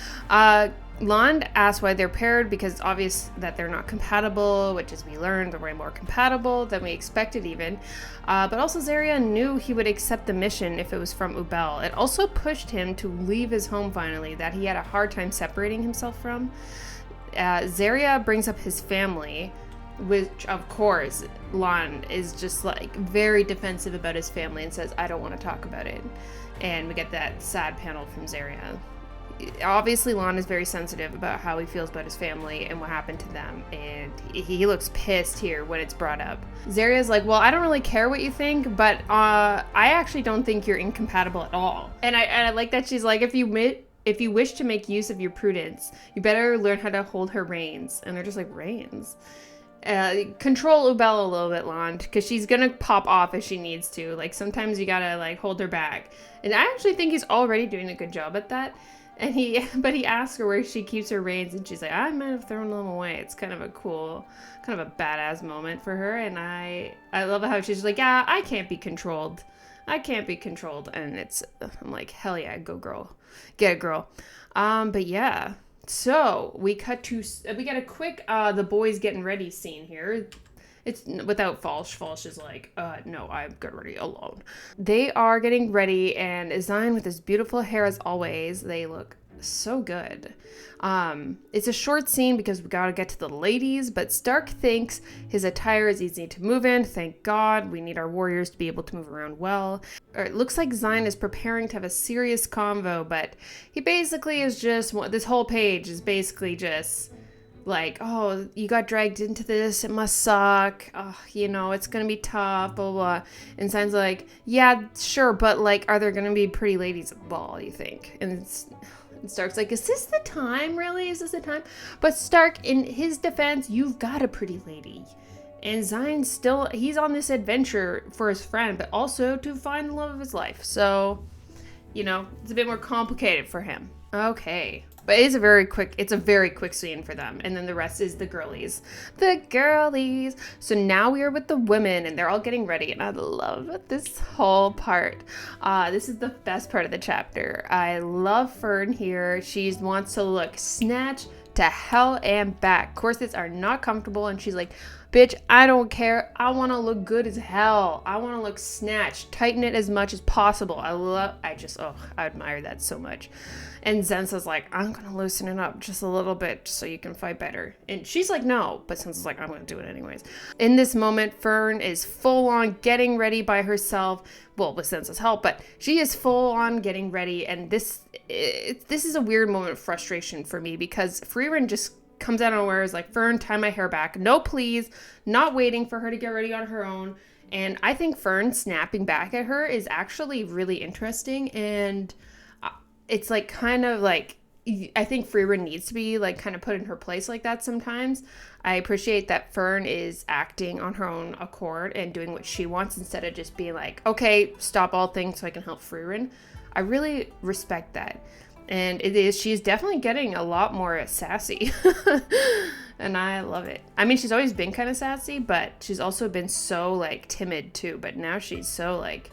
Lon asks why they're paired because it's obvious that they're not compatible, which as we learned, they're way more compatible than we expected even. But also Zaria knew he would accept the mission if it was from Ubel. It also pushed him to leave his home finally, that he had a hard time separating himself from. Zaria brings up his family, which of course Lon is just like very defensive about his family and says, I don't want to talk about it. And we get that sad panel from Zaria. Obviously Lon is very sensitive about how he feels about his family and what happened to them, and he looks pissed here when it's brought up. Zaria's like, well, I don't really care what you think, but I actually don't think you're incompatible at all. And I like that she's like, if you wish to make use of your prudence, you better learn how to hold her reins. And they're just like, reins? control Ubella a little bit, Lond, because she's gonna pop off if she needs to. Like, sometimes you gotta, like, hold her back. And I actually think he's already doing a good job at that. And but he asks her where she keeps her reins, and she's like, I might have thrown them away. It's kind of a cool, kind of a badass moment for her. And I love how she's like, yeah, I can't be controlled. I can't be controlled. And I'm like, hell yeah, go girl. Get it, girl. But yeah. So we get a quick, the boys getting ready scene here. It's without Falsh. Falsh is like, no, I'm getting ready alone. They are getting ready, and Zine with his beautiful hair as always. They look so good. It's a short scene because we gotta get to the ladies, but Stark thinks his attire is easy to move in. Thank God. We need our warriors to be able to move around well. It looks like Zine is preparing to have a serious convo, but he basically is just, this whole page is basically just like, oh, you got dragged into this, it must suck, oh, you know, it's gonna be tough, blah, blah. And Sign's like, yeah, sure, but, like, are there gonna be pretty ladies at the ball, you think? And Stark's like, is this the time, really? Is this the time? But Stark, in his defense, you've got a pretty lady. And Zine's still, he's on this adventure for his friend, but also to find the love of his life. So, you know, it's a bit more complicated for him. Okay. But it's a very quick scene for them. And then the rest is the girlies. The girlies. So now we are with the women, and they're all getting ready. And I love this whole part. This is the best part of the chapter. I love Fern here. She wants to look snatched to hell and back. Corsets are not comfortable. And she's like, bitch, I don't care. I want to look good as hell. I want to look snatched. Tighten it as much as possible. I admire that so much. And Zensa's like, I'm going to loosen it up just a little bit so you can fight better. And she's like, no. But Zensa's like, I'm going to do it anyways. In this moment, Fern is full on getting ready by herself. Well, with Zensa's help, but she is full on getting ready. And this is a weird moment of frustration for me because Frieren just comes out of nowhere, is like, Fern, tie my hair back. No, please. Not waiting for her to get ready on her own. And I think Fern snapping back at her is actually really interesting. And it's like kind of like, I think Frieren needs to be like kind of put in her place like that sometimes. I appreciate that Fern is acting on her own accord and doing what she wants instead of just being like, okay, stop all things so I can help Frieren. I really respect that. And she's definitely getting a lot more sassy. And I love it. I mean, she's always been kind of sassy, but she's also been so like timid too. But now she's so like,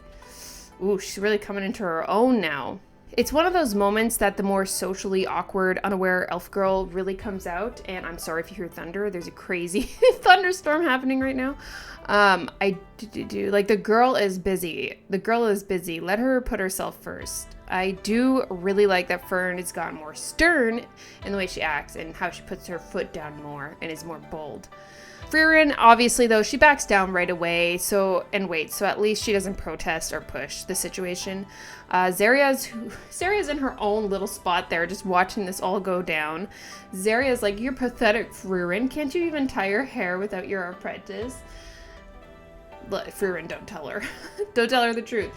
ooh, she's really coming into her own now. It's one of those moments that the more socially awkward, unaware elf girl really comes out. And I'm sorry if you hear thunder. There's a crazy thunderstorm happening right now. Like, the girl is busy. The girl is busy. Let her put herself first. I do really like that Fern has gotten more stern in the way she acts and how she puts her foot down more and is more bold. Frieren, obviously, though, she backs down right away, so at least she doesn't protest or push the situation. Zaria's in her own little spot there, just watching this all go down. Zaria's like, you're pathetic, Frieren. Can't you even tie your hair without your apprentice? Frieren, don't tell her. Don't tell her the truth.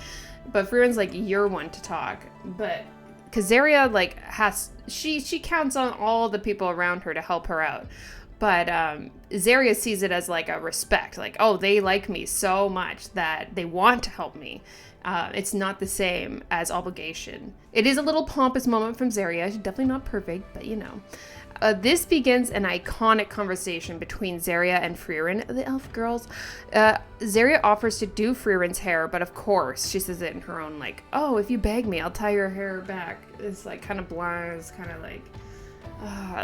But Frieren's like, you're one to talk. But, because Zaria, like, she counts on all the people around her to help her out. But Zaria sees it as like a respect, like, oh, they like me so much that they want to help me. It's not the same as obligation. It is a little pompous moment from Zaria. She's definitely not perfect, but you know. This begins an iconic conversation between Zaria and Frieren, the elf girls. Zaria offers to do Frieren's hair, but of course, she says it in her own, like, oh, if you beg me, I'll tie your hair back. It's like kind of blind, it's kind of like,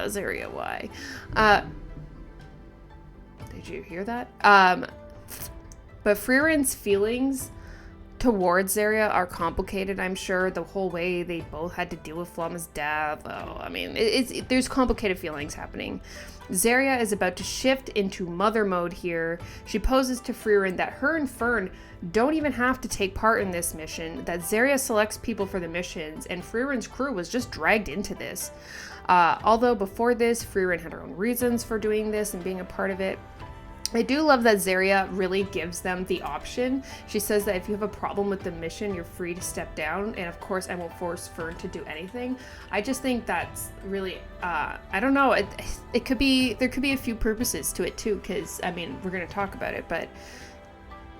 Zaria, why? Did you hear that? But Frieren's feelings towards Zaria are complicated, I'm sure. The whole way they both had to deal with Flama's death. Oh, I mean, there's complicated feelings happening. Zaria is about to shift into mother mode here. She poses to Frieren that her and Fern don't even have to take part in this mission, that Zaria selects people for the missions, and Frieren's crew was just dragged into this. Although before this, Frieren had her own reasons for doing this and being a part of it. I do love that Zarya really gives them the option. She says that if you have a problem with the mission, you're free to step down. And of course, I won't force Frieren to do anything. I just think that's really, I don't know. It could be, there could be a few purposes to it too. Cause I mean, we're going to talk about it, but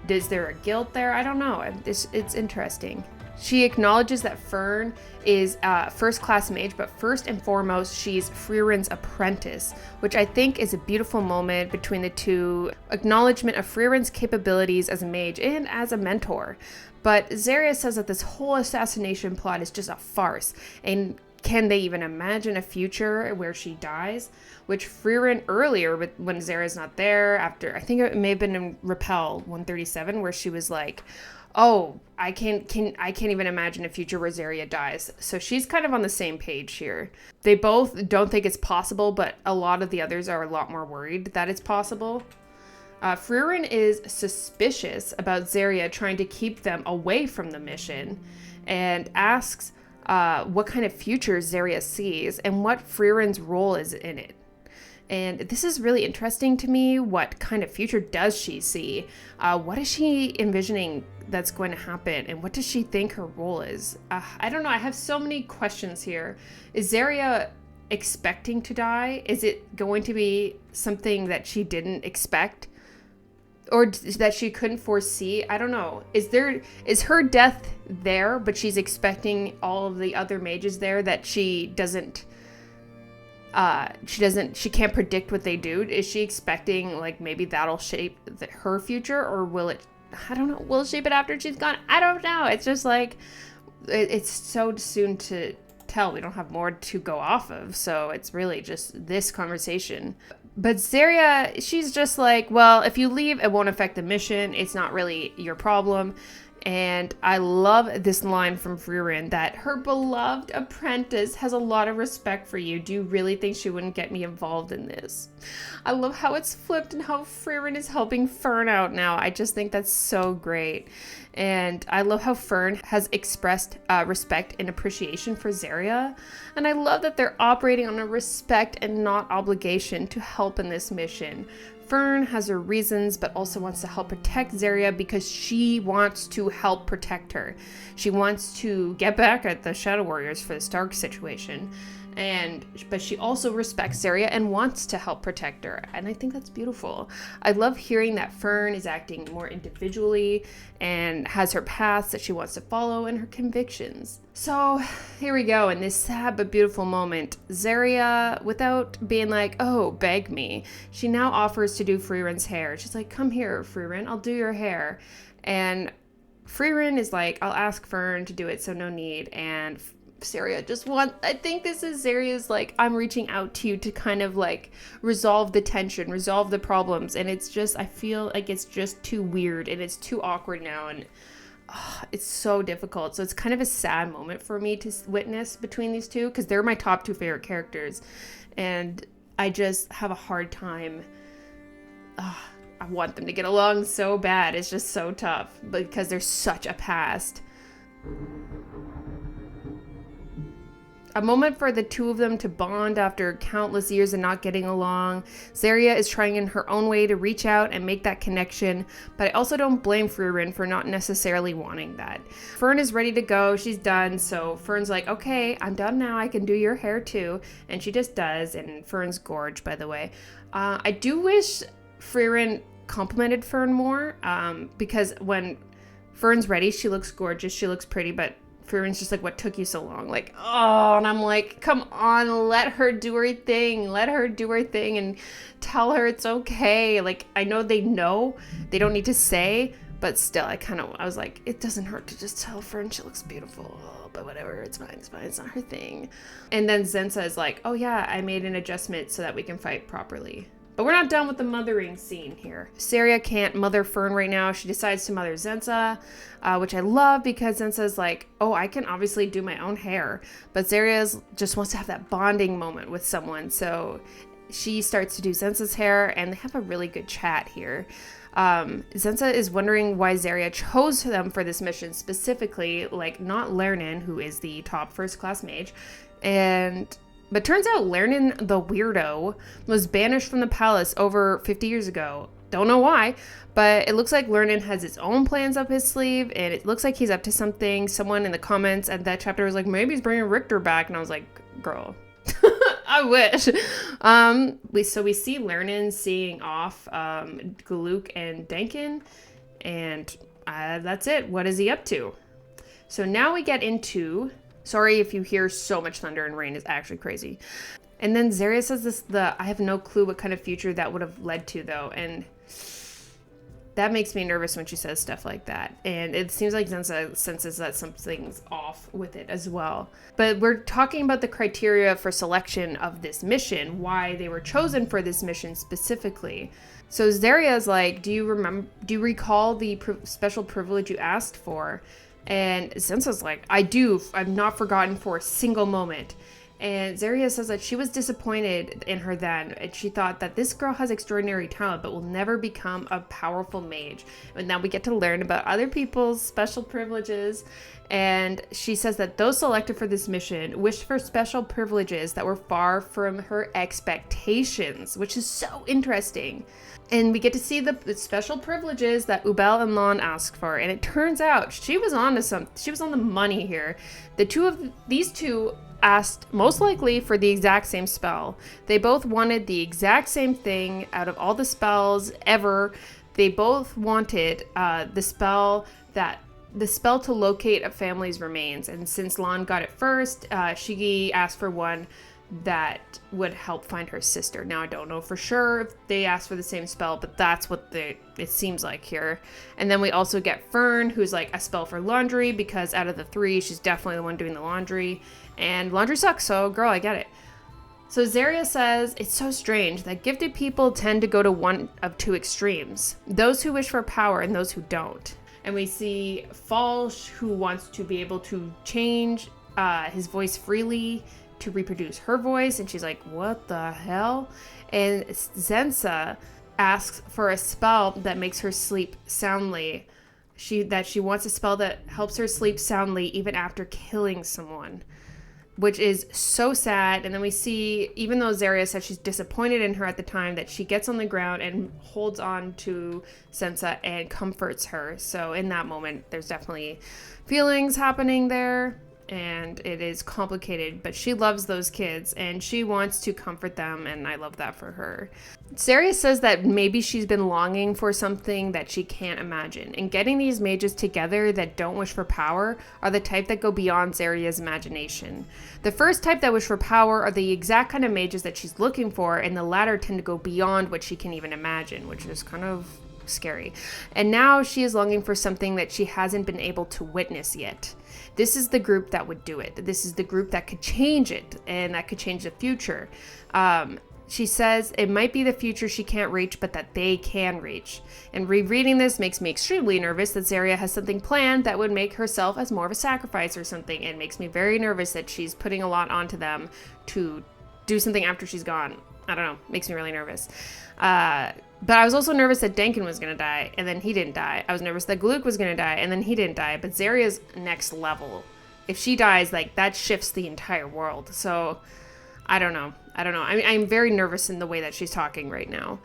is there a guilt there? I don't know. It's interesting. She acknowledges that Frieren is a first-class mage, but first and foremost, she's Frieren's apprentice, which I think is a beautiful moment between the two. Acknowledgement of Frieren's capabilities as a mage and as a mentor. But Zarya says that this whole assassination plot is just a farce, and can they even imagine a future where she dies? Which Frieren earlier, when Zarya's not there, after, I think it may have been in Repel 137, where she was like, oh, I can't even imagine a future where Zarya dies. So she's kind of on the same page here. They both don't think it's possible, but a lot of the others are a lot more worried that it's possible. Frieren is suspicious about Zarya trying to keep them away from the mission and asks what kind of future Zarya sees and what Frieren's role is in it. And this is really interesting to me. What kind of future does she see? What is she envisioning that's going to happen? And what does she think her role is? I don't know. I have so many questions here. Is Zarya expecting to die? Is it going to be something that she didn't expect? Or that she couldn't foresee? I don't know. Is her death there, but she's expecting all of the other mages there that she can't predict what they do? Is she expecting like maybe that'll shape her future, or will it, I don't know, will it shape it after she's gone? I don't know. It's just like, it's so soon to tell. We don't have more to go off of, so it's really just this conversation. But Zarya, she's just like, well, if you leave, it won't affect the mission. It's not really your problem. And I love this line from Frieren that her beloved apprentice has a lot of respect for you. Do you really think she wouldn't get me involved in this? I love how it's flipped and how Frieren is helping Fern out now. I just think that's so great. And I love how Fern has expressed respect and appreciation for Zarya. And I love that they're operating on a respect and not obligation to help in this mission. Fern has her reasons, but also wants to help protect Zarya because she wants to help protect her. She wants to get back at the Shadow Warriors for the Stark situation. But she also respects Zarya and wants to help protect her. And I think that's beautiful. I love hearing that Fern is acting more individually and has her paths that she wants to follow and her convictions. So here we go in this sad but beautiful moment. Zarya, without being like, oh, beg me, she now offers to do Frieren's hair. She's like, come here, Frieren, I'll do your hair. And Frieren is like, I'll ask Fern to do it, so no need. And Zarya just I think this is Zarya's like, I'm reaching out to you to kind of like resolve the tension, resolve the problems. And it's just, I feel like it's just too weird and it's too awkward now. And it's so difficult. So it's kind of a sad moment for me to witness between these two, because they're my top two favorite characters. And I just have a hard time. I want them to get along so bad. It's just so tough because there's such a past. A moment for the two of them to bond after countless years of not getting along. Zarya is trying in her own way to reach out and make that connection, but I also don't blame Frieren for not necessarily wanting that. Fern is ready to go. She's done, so Fern's like, okay, I'm done now. I can do your hair too. And she just does, and Fern's gorge, by the way. I do wish Frieren complimented Fern more, because when Fern's ready, she looks gorgeous. She looks pretty, but Frieren's just like, what took you so long? Like, oh, and I'm like, come on, let her do her thing. Let her do her thing and tell her it's okay. Like, I know they don't need to say, but still, I was like, it doesn't hurt to just tell Fern she looks beautiful, but whatever, it's fine, it's not her thing. And then Zenza is like, oh yeah, I made an adjustment so that we can fight properly. But we're not done with the mothering scene here. Zarya can't mother Fern right now. She decides to mother Zenza, which I love because Zenza's like, oh, I can obviously do my own hair. But Zarya just wants to have that bonding moment with someone. So she starts to do Zenza's hair and they have a really good chat here. Zenza is wondering why Zarya chose them for this mission specifically, like not Lernan, who is the top first-class mage. But turns out Lernan, the weirdo, was banished from the palace over 50 years ago. Don't know why, but it looks like Lernan has his own plans up his sleeve, and it looks like he's up to something. Someone in the comments at that chapter was like, maybe he's bringing Richter back, and I was like, girl, I wish. We see Lernan seeing off Galuk and Denkin, and that's it. What is he up to? So now we get into, sorry if you hear so much thunder and rain, is actually crazy. And then Zarya says I have no clue what kind of future that would have led to, though, and that makes me nervous when she says stuff like that. And it seems like Zensa senses that something's off with it as well. But we're talking about the criteria for selection of this mission, why they were chosen for this mission specifically. So Zarya's like, do you recall the special privilege you asked for? And Zensa's like, I do. I've not forgotten for a single moment. And Zarya says that she was disappointed in her then, and she thought that this girl has extraordinary talent, but will never become a powerful mage. And now we get to learn about other people's special privileges. And she says that those selected for this mission wished for special privileges that were far from her expectations, which is so interesting. And we get to see the special privileges that Ubel and Lon asked for. And it turns out she was on the money here. These two asked most likely for the exact same spell. They both wanted the exact same thing out of all the spells ever. They both wanted the spell to locate a family's remains. And since Lon got it first, Shigi asked for one that would help find her sister. Now I don't know for sure if they asked for the same spell, but that's what it seems like here. And then we also get Fern, who's like a spell for laundry, because out of the three, she's definitely the one doing the laundry. And laundry sucks, so girl, I get it. So Zarya says, it's so strange that gifted people tend to go to one of two extremes. Those who wish for power and those who don't. And we see Falsh, who wants to be able to change his voice freely to reproduce her voice, and she's like, what the hell? And Zensa asks for a spell that makes her sleep soundly. She wants a spell that helps her sleep soundly even after killing someone, which is so sad. And then we see, even though Zarya said she's disappointed in her at the time, that she gets on the ground and holds on to Zensa and comforts her. So in that moment, there's definitely feelings happening there. And it is complicated, but she loves those kids and she wants to comfort them, and I love that for her. Zarya says that maybe she's been longing for something that she can't imagine, and getting these mages together that don't wish for power are the type that go beyond Zarya's imagination. The first type that wish for power are the exact kind of mages that she's looking for, and the latter tend to go beyond what she can even imagine, which is kind of scary. And now she is longing for something that she hasn't been able to witness yet. This is the group that would do it. This is the group that could change it, and that could change the future. She says it might be the future she can't reach, but that they can reach. And rereading this makes me extremely nervous that Zarya has something planned that would make herself as more of a sacrifice or something. It makes me very nervous that she's putting a lot onto them to do something after she's gone. I don't know. Makes me really nervous. But I was also nervous that Denkin was going to die, and then he didn't die. I was nervous that Galuk was going to die, and then he didn't die. But Zarya's next level. If she dies, like, that shifts the entire world. So, I don't know. I'm very nervous in the way that she's talking right now.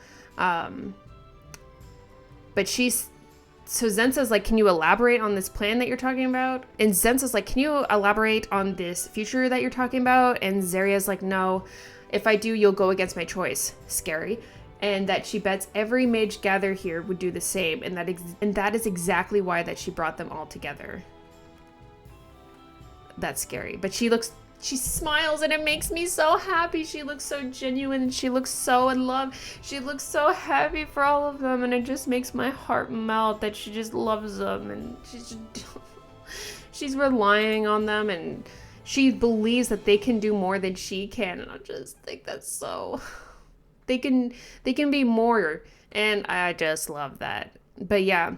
But so Zensa's like, can you elaborate on this plan that you're talking about? And Zensa's like, can you elaborate on this future that you're talking about? And Zarya's like, no. If I do, you'll go against my choice. Scary. And that she bets every mage gathered here would do the same, and that is exactly why that she brought them all together. That's scary. But she smiles, and it makes me so happy. She looks so genuine, and she looks so in love. She looks so happy for all of them, and it just makes my heart melt that she just loves them, and she's relying on them, and she believes that they can do more than she can, and I just think that's so... They can be more, and I just love that. But yeah,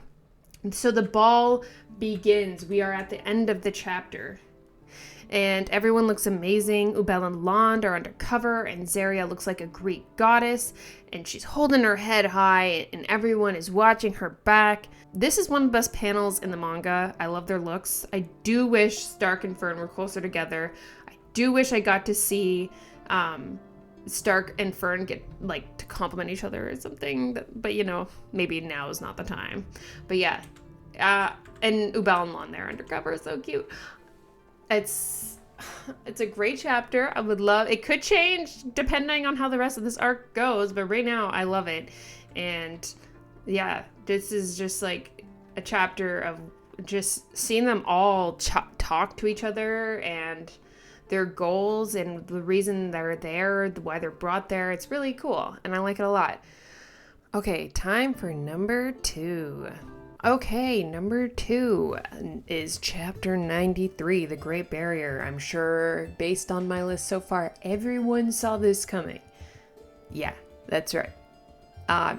so the ball begins. We are at the end of the chapter, and everyone looks amazing. Ubel and Lond are undercover, and Zarya looks like a Greek goddess, and she's holding her head high, and everyone is watching her back. This is one of the best panels in the manga. I love their looks. I do wish Stark and Fern were closer together. I do wish I got to see Stark and Fern get like to compliment each other or something. But you know, maybe now is not the time. But yeah, and Ubal and Lon there undercover, so cute. It's a great chapter. I would love it. Could change depending on how the rest of this arc goes, but right now I love it. And yeah, this is just like a chapter of just seeing them all talk to each other and their goals and the reason they're there, why they're brought there. It's really cool, and I like it a lot. Okay, time for number 2. Okay, number 2 is chapter 93, The Great Barrier. I'm sure, based on my list so far, everyone saw this coming. Yeah, that's right.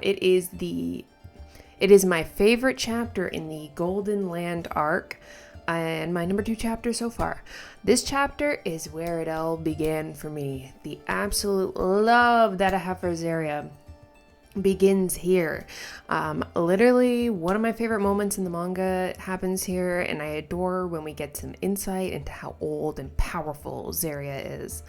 It is my favorite chapter in the Golden Land arc, and my number 2 chapter so far. This chapter is where it all began for me. The absolute love that I have for Zarya begins here. Literally one of my favorite moments in the manga happens here, and I adore when we get some insight into how old and powerful Zarya is.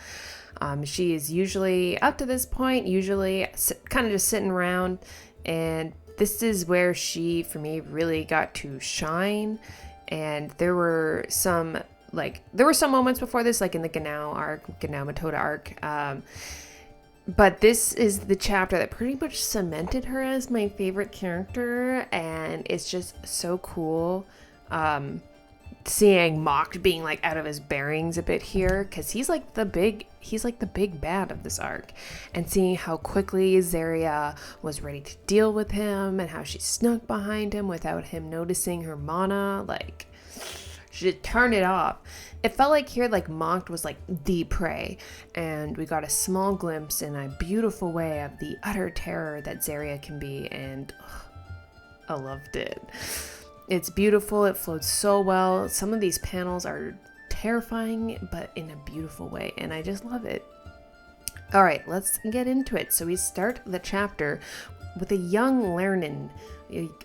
She is usually, up to this point, kind of just sitting around, and this is where she, for me, really got to shine. And there were some moments before this, like in the Genau Matoda arc, but this is the chapter that pretty much cemented her as my favorite character, and it's just so cool seeing Mocked being like out of his bearings a bit here, because he's like the big bad of this arc, and seeing how quickly Zarya was ready to deal with him and how she snuck behind him without him noticing her mana, like she turned it off. It felt like here, like Mocked was like the prey, and we got a small glimpse in a beautiful way of the utter terror that Zarya can be, and I loved it. It's beautiful. It flows so well. Some of these panels are terrifying, but in a beautiful way, and I just love it. All right, let's get into it. So we start the chapter with a young Lernin,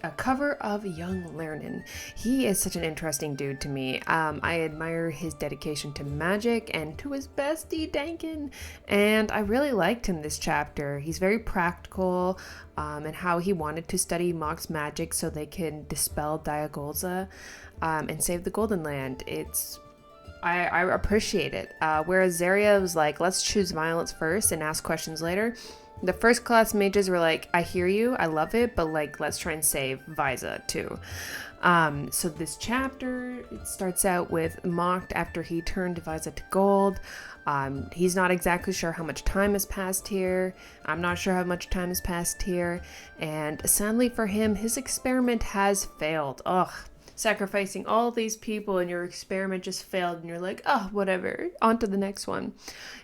a cover of young Lernin. He is such an interesting dude to me. I admire his dedication to magic and to his bestie Dankin, and I really liked him this chapter. He's very practical, and how he wanted to study Mock's magic so they can dispel Diagolza and save the Golden Land. I appreciate it. Whereas Zarya was like, let's choose violence first and ask questions later. The first class mages were like, I hear you, I love it, but like, let's try and save Vyza too. So this chapter, it starts out with Mocked after he turned Vyza to gold. He's not exactly sure how much time has passed here. I'm not sure how much time has passed here. And sadly for him, his experiment has failed. Ugh. Sacrificing all these people and your experiment just failed, and you're like, oh, whatever, on to the next one.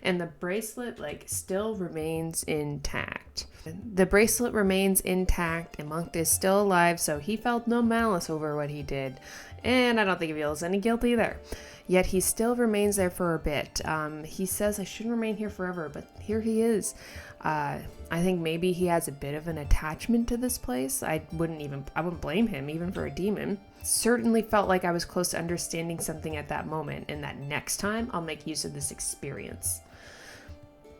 And the bracelet still remains intact. The bracelet remains intact, and Monk is still alive, so he felt no malice over what he did, and I don't think he feels any guilt either. Yet he still remains there for a bit. He says, I shouldn't remain here forever, but here he is. I think maybe he has a bit of an attachment to this place. I wouldn't blame him, even for a demon. Certainly felt like I was close to understanding something at that moment, and that next time I'll make use of this experience.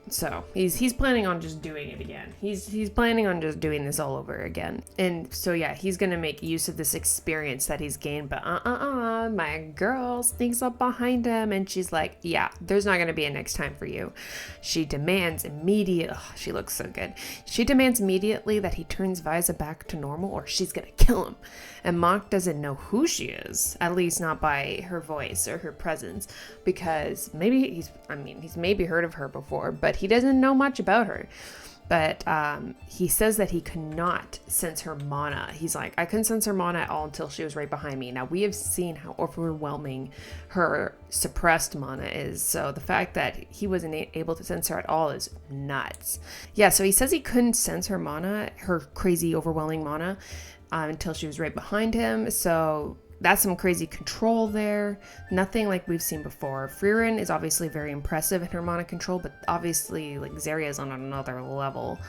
So he's planning on just doing it again. He's planning on just doing this all over again. And so yeah, he's gonna make use of this experience that he's gained. But my girl sneaks up behind him, and she's like, yeah, there's not gonna be a next time for you. She demands she looks so good. She demands immediately that he turns Vyza back to normal, or she's gonna kill him. And Mock doesn't know who she is, at least not by her voice or her presence, because he's maybe heard of her before, but he doesn't know much about her. But he says that he cannot sense her mana. He's like, I couldn't sense her mana at all until she was right behind me. Now, we have seen how overwhelming her suppressed mana is. So the fact that he wasn't able to sense her at all is nuts. Yeah, so he says he couldn't sense her mana, her crazy overwhelming mana, until she was right behind him. So that's some crazy control there. Nothing like we've seen before. Frieren is obviously very impressive in her mana control, but obviously Zarya is on another level.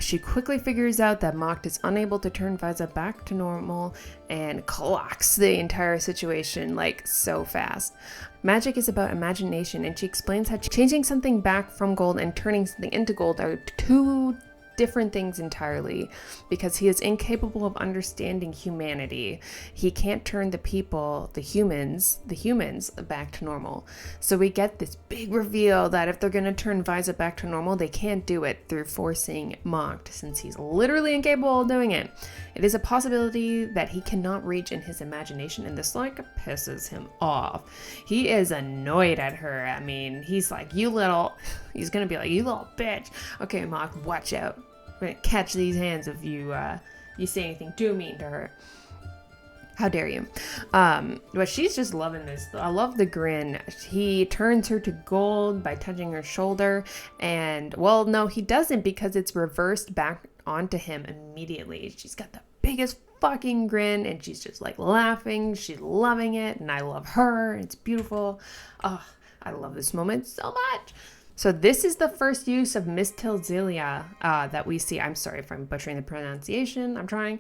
She quickly figures out that Mocht is unable to turn Vyza back to normal and clocks the entire situation like so fast. Magic is about imagination, and she explains how changing something back from gold and turning something into gold are two different things entirely, because he is incapable of understanding humanity. He can't turn the humans back to normal. So we get this big reveal that if they're going to turn Vyza back to normal, they can't do it through forcing Mocht, since he's literally incapable of doing it. It is a possibility that he cannot reach in his imagination, and this like pisses him off. He is annoyed at her. I mean, he's like, he's gonna be like, you little bitch. Okay, Mocht, watch out. I'm gonna catch these hands if you say anything too mean to her. How dare you? But she's just loving this. I love the grin. He turns her to gold by touching her shoulder, and well, no, he doesn't, because it's reversed back onto him immediately. She's got the biggest fucking grin, and she's just like laughing. She's loving it, and I love her. It's beautiful. Oh, I love this moment so much. So this is the first use of Mistilzilia that we see. I'm sorry if I'm butchering the pronunciation. I'm trying.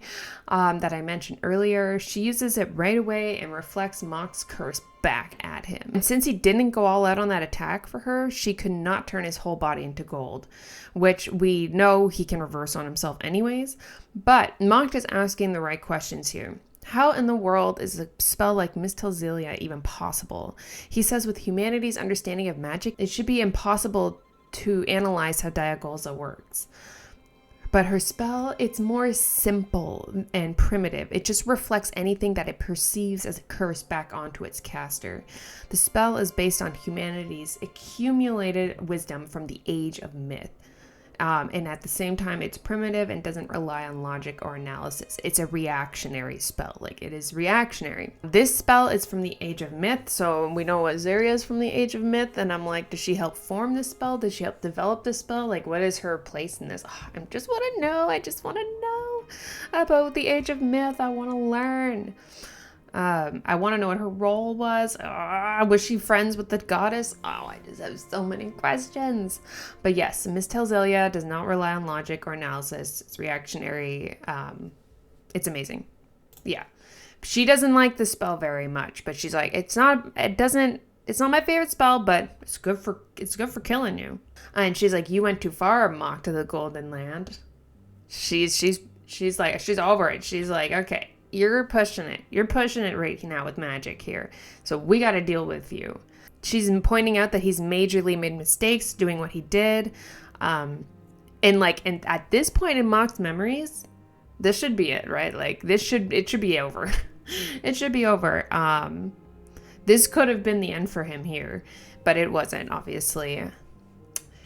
That I mentioned earlier. She uses it right away and reflects Mocht's curse back at him. And since he didn't go all out on that attack for her, she could not turn his whole body into gold, which we know he can reverse on himself anyways. But Mocht is asking the right questions here. How in the world is a spell like Mistilzilia even possible? He says with humanity's understanding of magic, it should be impossible to analyze how Diagolza works. But her spell, it's more simple and primitive. It just reflects anything that it perceives as a curse back onto its caster. The spell is based on humanity's accumulated wisdom from the age of myth. And at the same time, it's primitive and doesn't rely on logic or analysis. It's a reactionary spell. Like, it is reactionary. This spell is from the Age of Myth, so we know Azaria is from the Age of Myth, and I'm like, does she help form this spell? Does she help develop this spell? Like, what is her place in this? I just want to know. I just want to know about the Age of Myth. I want to learn. I want to know what her role was. Was she friends with the goddess? I just have so many questions. But yes, Mistilzilia does not rely on logic or analysis. It's reactionary. It's amazing. Yeah. She doesn't like the spell very much, but she's like, it's not my favorite spell, but it's good for killing you. And she's like, you went too far, Mocht to the Golden Land. She's over it. She's like, okay. You're pushing it. You're pushing it right now with magic here. So we got to deal with you. She's pointing out that he's majorly made mistakes doing what he did. And at this point in Mocht's memories, this should be it, right? Like it should be over. It should be over. This could have been the end for him here, but it wasn't, obviously.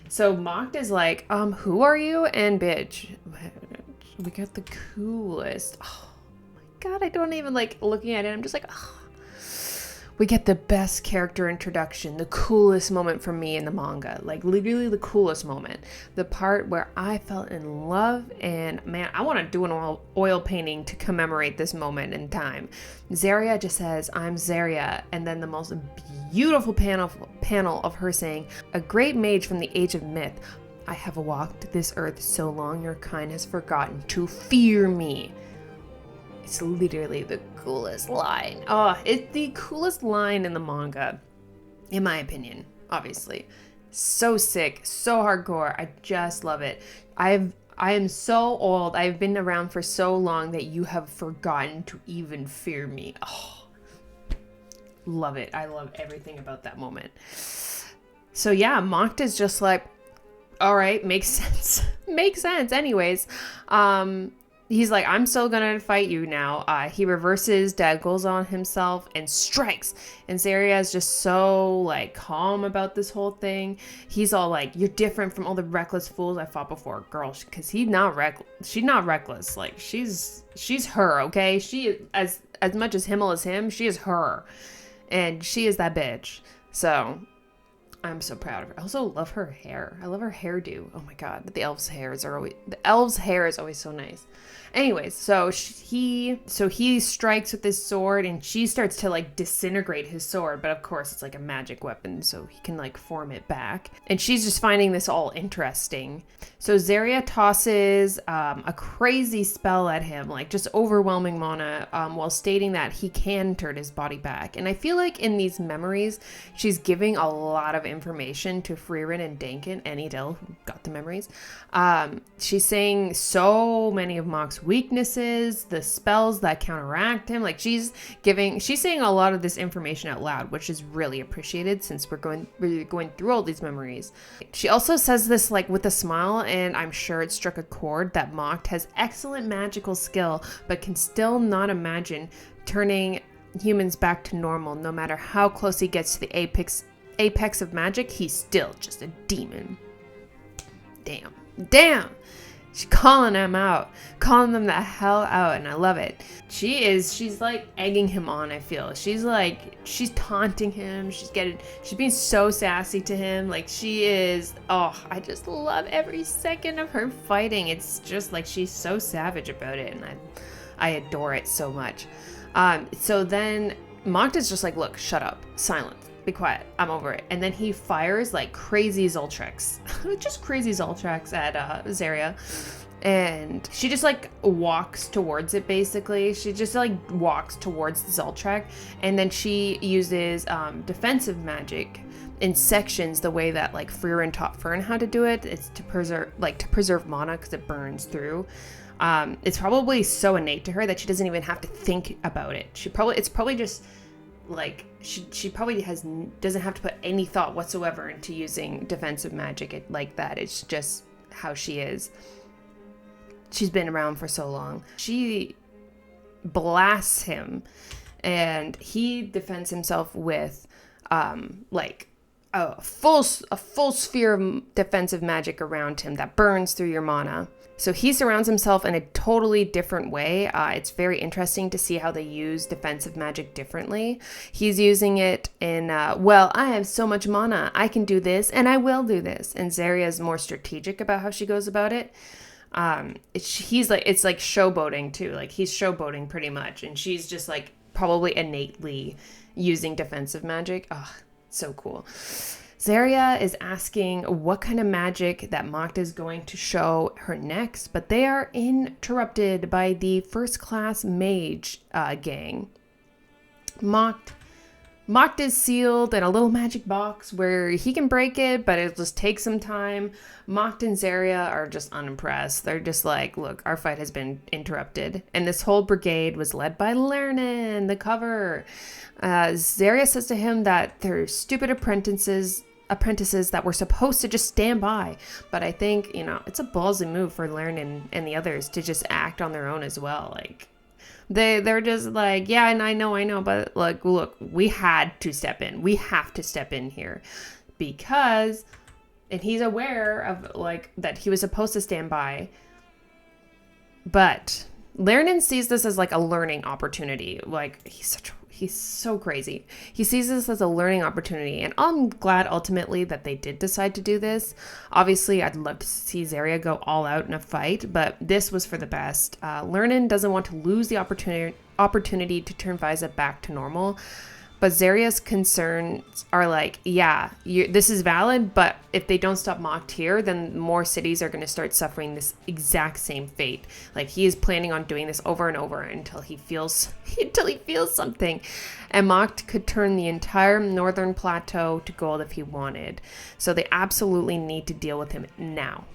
So Mocht is like, who are you? And bitch, we got the coolest. Oh. God, I don't even like looking at it. I'm just like, oh. We get the best character introduction, the coolest moment for me in the manga, like literally the coolest moment. The part where I fell in love, and man, I want to do an oil painting to commemorate this moment in time. Zaria just says, I'm Zaria, and then the most beautiful panel of her saying, a great mage from the Age of Myth. I have walked this earth so long your kind has forgotten to fear me. It's literally the coolest line. Oh, it's the coolest line in the manga, in my opinion, obviously. So sick, so hardcore. I just love it. I am so old. I've been around for so long that you have forgotten to even fear me. Oh, love it. I love everything about that moment. So yeah, Mocht is just like, all right, makes sense. Makes sense. Anyways, he's like, I'm still gonna fight you now. He reverses Diagolza on himself and strikes. And Zaria is just so like calm about this whole thing. He's all like, you're different from all the reckless fools I fought before, girl. Because she's not reckless. Like she's her, okay? She as much as Himmel is him, she is her, and she is that bitch. So I'm so proud of her. I also love her hair. I love her hairdo. Oh my god, the elves' hair is always so nice. Anyways, he strikes with his sword, and she starts to like disintegrate his sword, but of course it's like a magic weapon, so he can like form it back. And she's just finding this all interesting. So Zarya tosses a crazy spell at him, like just overwhelming mana, while stating that he can turn his body back. And I feel like in these memories, she's giving a lot of information to Frieren and Dankin and Edel, who got the memories. She's saying so many of Mock's weaknesses, the spells that counteract him. Like she's saying a lot of this information out loud, which is really appreciated since we're going through all these memories. She also says this like with a smile, and I'm sure it struck a chord, that Mock has excellent magical skill, but can still not imagine turning humans back to normal. No matter how close he gets to the apex of magic, he's still just a demon. Damn. She's calling them the hell out, and I love it. She's like egging him on, I feel. She's taunting him. She's being so sassy to him. Like she is, I just love every second of her fighting. It's just like she's so savage about it, and I adore it so much. So then Mocked is just like, look, shut up, silence. Be quiet. I'm over it. And then he fires like crazy Zultrax. Just crazy Zultrax at Zarya. And she just like walks towards it basically. She just like walks towards the Zultrax. And then she uses defensive magic in sections the way that like Frieren taught Fern how to do it. It's to preserve mana because it burns through. It's probably so innate to her that she doesn't even have to think about it. It's probably just like she probably doesn't have to put any thought whatsoever into using defensive magic like that. It's just how she is. She's been around for so long. She blasts him, and he defends himself with like a full sphere of defensive magic around him that burns through your mana. So he surrounds himself in a totally different way. It's very interesting to see how they use defensive magic differently. He's using it in, I have so much mana, I can do this, and I will do this. And Zarya is more strategic about how she goes about it. It's like showboating too. Like he's showboating pretty much, and she's just like probably innately using defensive magic. Oh, so cool. Zarya is asking what kind of magic that Mocked is going to show her next, but they are interrupted by the first class mage gang. Mocked is sealed in a little magic box where he can break it, but it'll just take some time. Mocked and Zarya are just unimpressed. They're just like, look, our fight has been interrupted. And this whole brigade was led by Lernan, the cover. Zarya says to him that they're stupid apprentices that were supposed to just stand by. But I think, it's a ballsy move for Lernan and the others to just act on their own as well. Like, they're just like, yeah, and I know, but like, look, we had to step in. We have to step in here because, and he's aware of like that he was supposed to stand by, but Lernan sees this as like a learning opportunity. Like he's so crazy. He sees this as a learning opportunity, and I'm glad ultimately that they did decide to do this. Obviously, I'd love to see Zarya go all out in a fight, but this was for the best. Lernan doesn't want to lose the opportunity to turn Vyza back to normal, but Zarya's concerns are like, yeah, this is valid, but if they don't stop Mocked here, then more cities are going to start suffering this exact same fate. Like, he is planning on doing this over and over until he feels something. And Mocked could turn the entire northern plateau to gold if he wanted. So they absolutely need to deal with him now.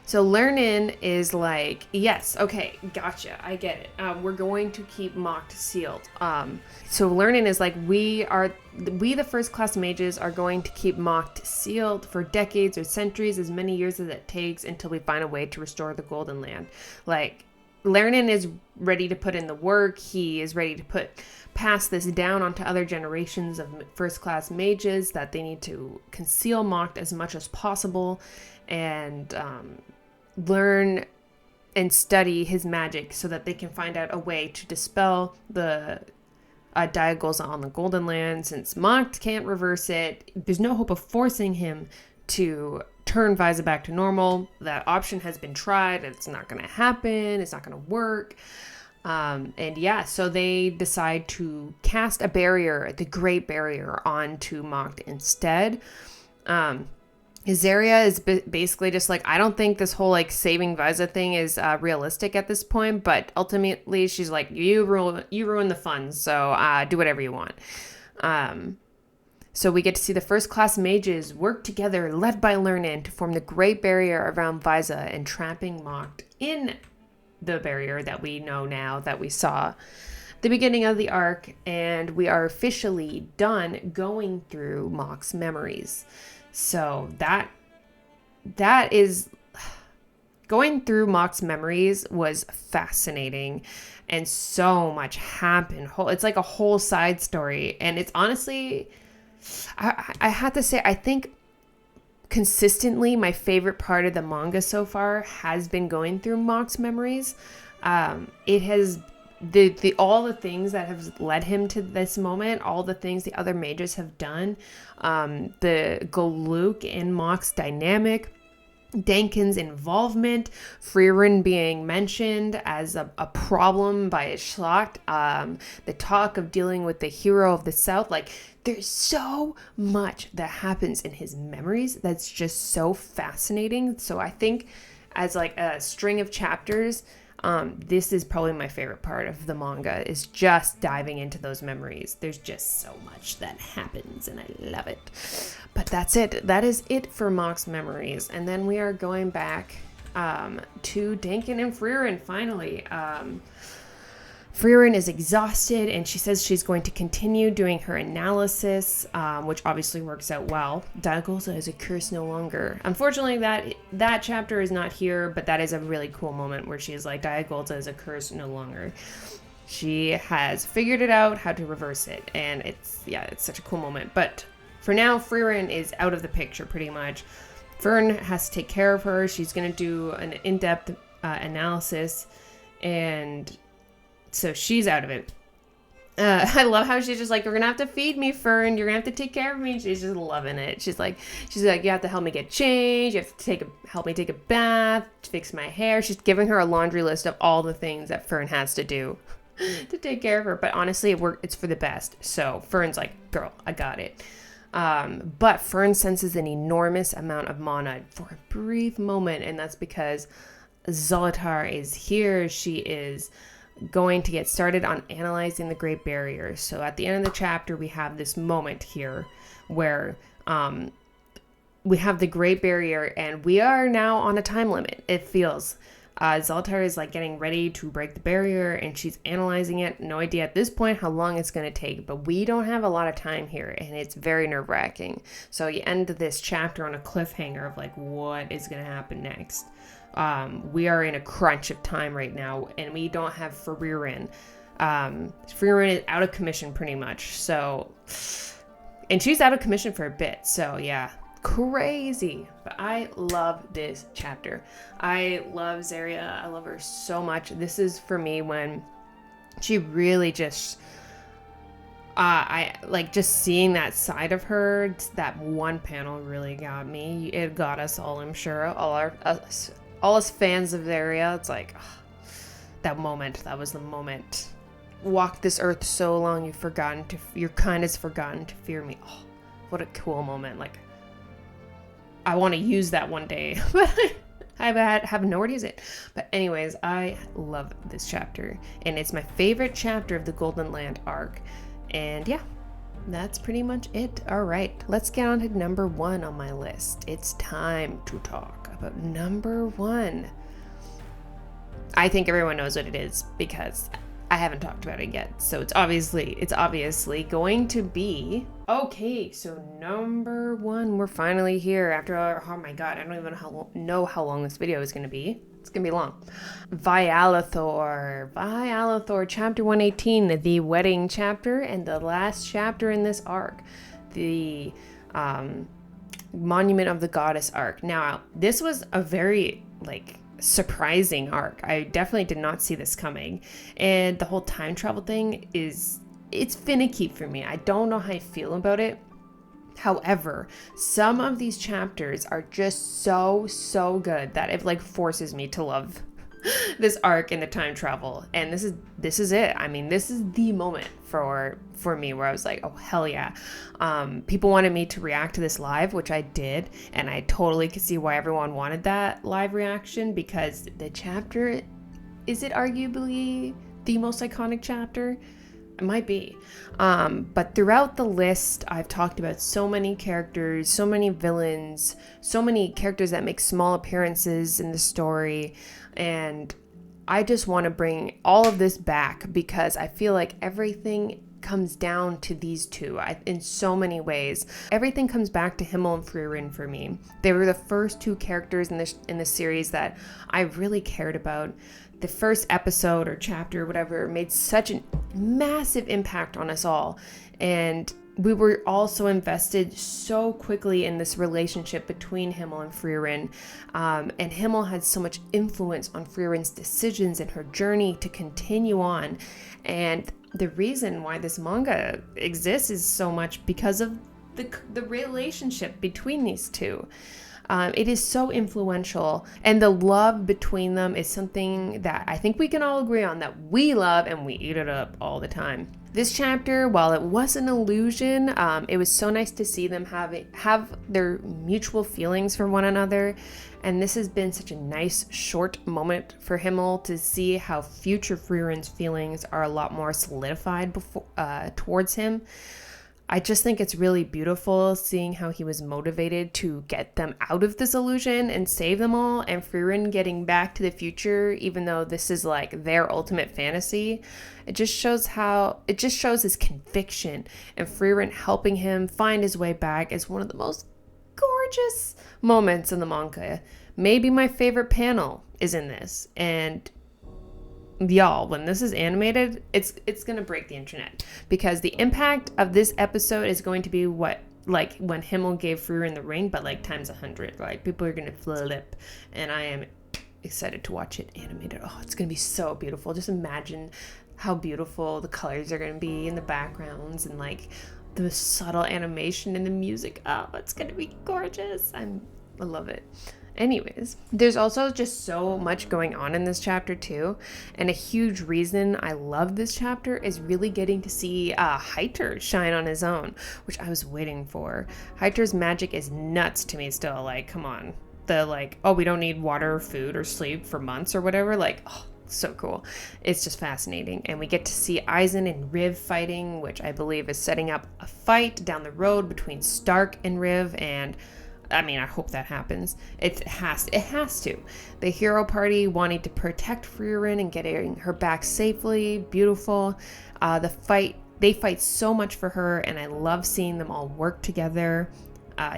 So Lernan is like, yes, okay, gotcha, I get it. We're going to keep Mocked sealed. So Lernan is like, we the first class mages are going to keep Mocked sealed for decades or centuries, as many years as it takes until we find a way to restore the Golden Land. Like, Lernan is ready to put in the work. He is ready to pass this down onto other generations of first class mages, that they need to conceal Mocked as much as possible and learn and study his magic so that they can find out a way to dispel the Diagon's on the Golden Land. Since Mocked can't reverse it, there's no hope of forcing him to turn Visa back to normal. That option has been tried. It's not going to happen. It's not going to work. And yeah, so they decide to cast a barrier, the Great Barrier, onto Mocked instead. Azaria is basically just like, I don't think this whole like saving Visa thing is realistic at this point, but ultimately she's like, you ruin the fun, so do whatever you want. So we get to see the first class mages work together, led by Lernan, to form the Great Barrier around Visa, entrapping Mocked in the barrier that we know now, that we saw the beginning of the arc, and we are officially done going through Mock's memories. So that is, going through Mock's memories was fascinating, and so much happened. It's like a whole side story, and it's honestly, I have to say, I think consistently my favorite part of the manga so far has been going through Mock's memories. It has all the things that have led him to this moment, all the things the other mages have done, the Goluk and Mock's dynamic, Dankin's involvement, Frieren being mentioned as a problem by Schlacht, the talk of dealing with the hero of the South. Like, there's so much that happens in his memories that's just so fascinating. So I think as like a string of chapters, this is probably my favorite part of the manga, is just diving into those memories. There's just so much that happens, and I love it. But that's it. That is it for Mock's memories. And then we are going back to Dankin and Frieren, finally. Frieren is exhausted, and she says she's going to continue doing her analysis, which obviously works out well. Diagonza is a curse no longer. Unfortunately, that chapter is not here, but that is a really cool moment where she's like, Diagonza is a curse no longer. She has figured it out how to reverse it, and it's such a cool moment. But for now, Frieren is out of the picture pretty much. Fern has to take care of her. She's going to do an in-depth analysis, and so she's out of it. I love how she's just like, you're gonna have to feed me, Fern. You're gonna have to take care of me. She's just loving it. She's like, you have to help me get changed. You have to help me take a bath, fix my hair. She's giving her a laundry list of all the things that Fern has to do to take care of her. But honestly, it's for the best. So Fern's like, girl, I got it. But Fern senses an enormous amount of mana for a brief moment, and that's because Zoltar is here. She is going to get started on analyzing the Great Barrier. So at the end of the chapter, we have this moment here where we have the Great Barrier, and we are now on a time limit, it feels. Zoltar is like getting ready to break the barrier, and she's analyzing it. No idea at this point how long it's going to take, but we don't have a lot of time here, and it's very nerve-wracking. So you end this chapter on a cliffhanger of like, what is going to happen next? We are in a crunch of time right now, and we don't have Frieren. Frieren is out of commission pretty much. So, and she's out of commission for a bit. So yeah, crazy. But I love this chapter. I love Zaria. I love her so much. This is for me when she really just, I like just seeing that side of her. That one panel really got me. It got us all, I'm sure. All us fans of Zaria, it's like, that was the moment. Walk this earth so long, your kind has forgotten to fear me. Oh, what a cool moment. Like, I want to use that one day, but I have nowhere to use it. But anyways, I love this chapter, and it's my favorite chapter of the Golden Land arc. And yeah, that's pretty much it. All right, let's get on to number 1 on my list. It's time to talk about number 1. I think everyone knows what it is because I haven't talked about it yet. So it's obviously going to be, okay, so number 1, we're finally here after, oh my god, I don't even know how long this video is going to be. It's going to be long. Vialathor, chapter 118, the wedding chapter, and the last chapter in this arc. The Monument of the Goddess arc. Now, this was a very, surprising arc. I definitely did not see this coming. And the whole time travel thing is it's finicky for me. I don't know how I feel about it. However, some of these chapters are just so good that it like forces me to love this arc in the time travel. And this is it. I mean, this is the moment for me where I was like, oh hell yeah. People wanted me to react to this live, which I did, and I totally could see why everyone wanted that live reaction, because the chapter, is it arguably the most iconic chapter? It might be. But throughout the list, I've talked about so many characters, so many villains, so many characters that make small appearances in the story. And I just want to bring all of this back because I feel like everything comes down to these two in so many ways. Everything comes back to Himmel and Frieren for me. They were the first two characters in this series that I really cared about. The first episode or chapter, whatever, made such a massive impact on us all. And we were also invested so quickly in this relationship between Himmel and Frieren. And Himmel had so much influence on Frieren's decisions and her journey to continue on. And the reason why this manga exists is so much because of the relationship between these two. It is so influential, and the love between them is something that I think we can all agree on, that we love and we eat it up all the time. This chapter, while it was an illusion, it was so nice to see them have their mutual feelings for one another. And this has been such a nice short moment for Himmel to see how future Frieren's feelings are a lot more solidified towards him. I just think it's really beautiful seeing how he was motivated to get them out of this illusion and save them all, and Frieren getting back to the future, even though this is like their ultimate fantasy. It just shows his conviction, and Frieren helping him find his way back is one of the most gorgeous moments in the manga. Maybe my favorite panel is in this, and y'all, when this is animated, it's gonna break the internet, because the impact of this episode is going to be like when Himmel gave Frieren the ring, but like times 100. Like, people are gonna flip, and I am excited to watch it animated. Oh, it's gonna be so beautiful. Just imagine how beautiful the colors are gonna be in the backgrounds, and like the subtle animation and the music. Oh, it's gonna be gorgeous. I love it. Anyways, there's also just so much going on in this chapter too, and a huge reason I love this chapter is really getting to see Heiter shine on his own, which I was waiting for. Heiter's magic is nuts to me still. Like, come on. The like, oh, we don't need water or food or sleep for months or whatever. Like, oh, so cool. It's just fascinating. And we get to see Aizen and Riv fighting, which I believe is setting up a fight down the road between Stark and Riv, and I mean, I hope that happens. It has to. The hero party wanting to protect Frieren and getting her back safely. Beautiful. They fight so much for her, and I love seeing them all work together.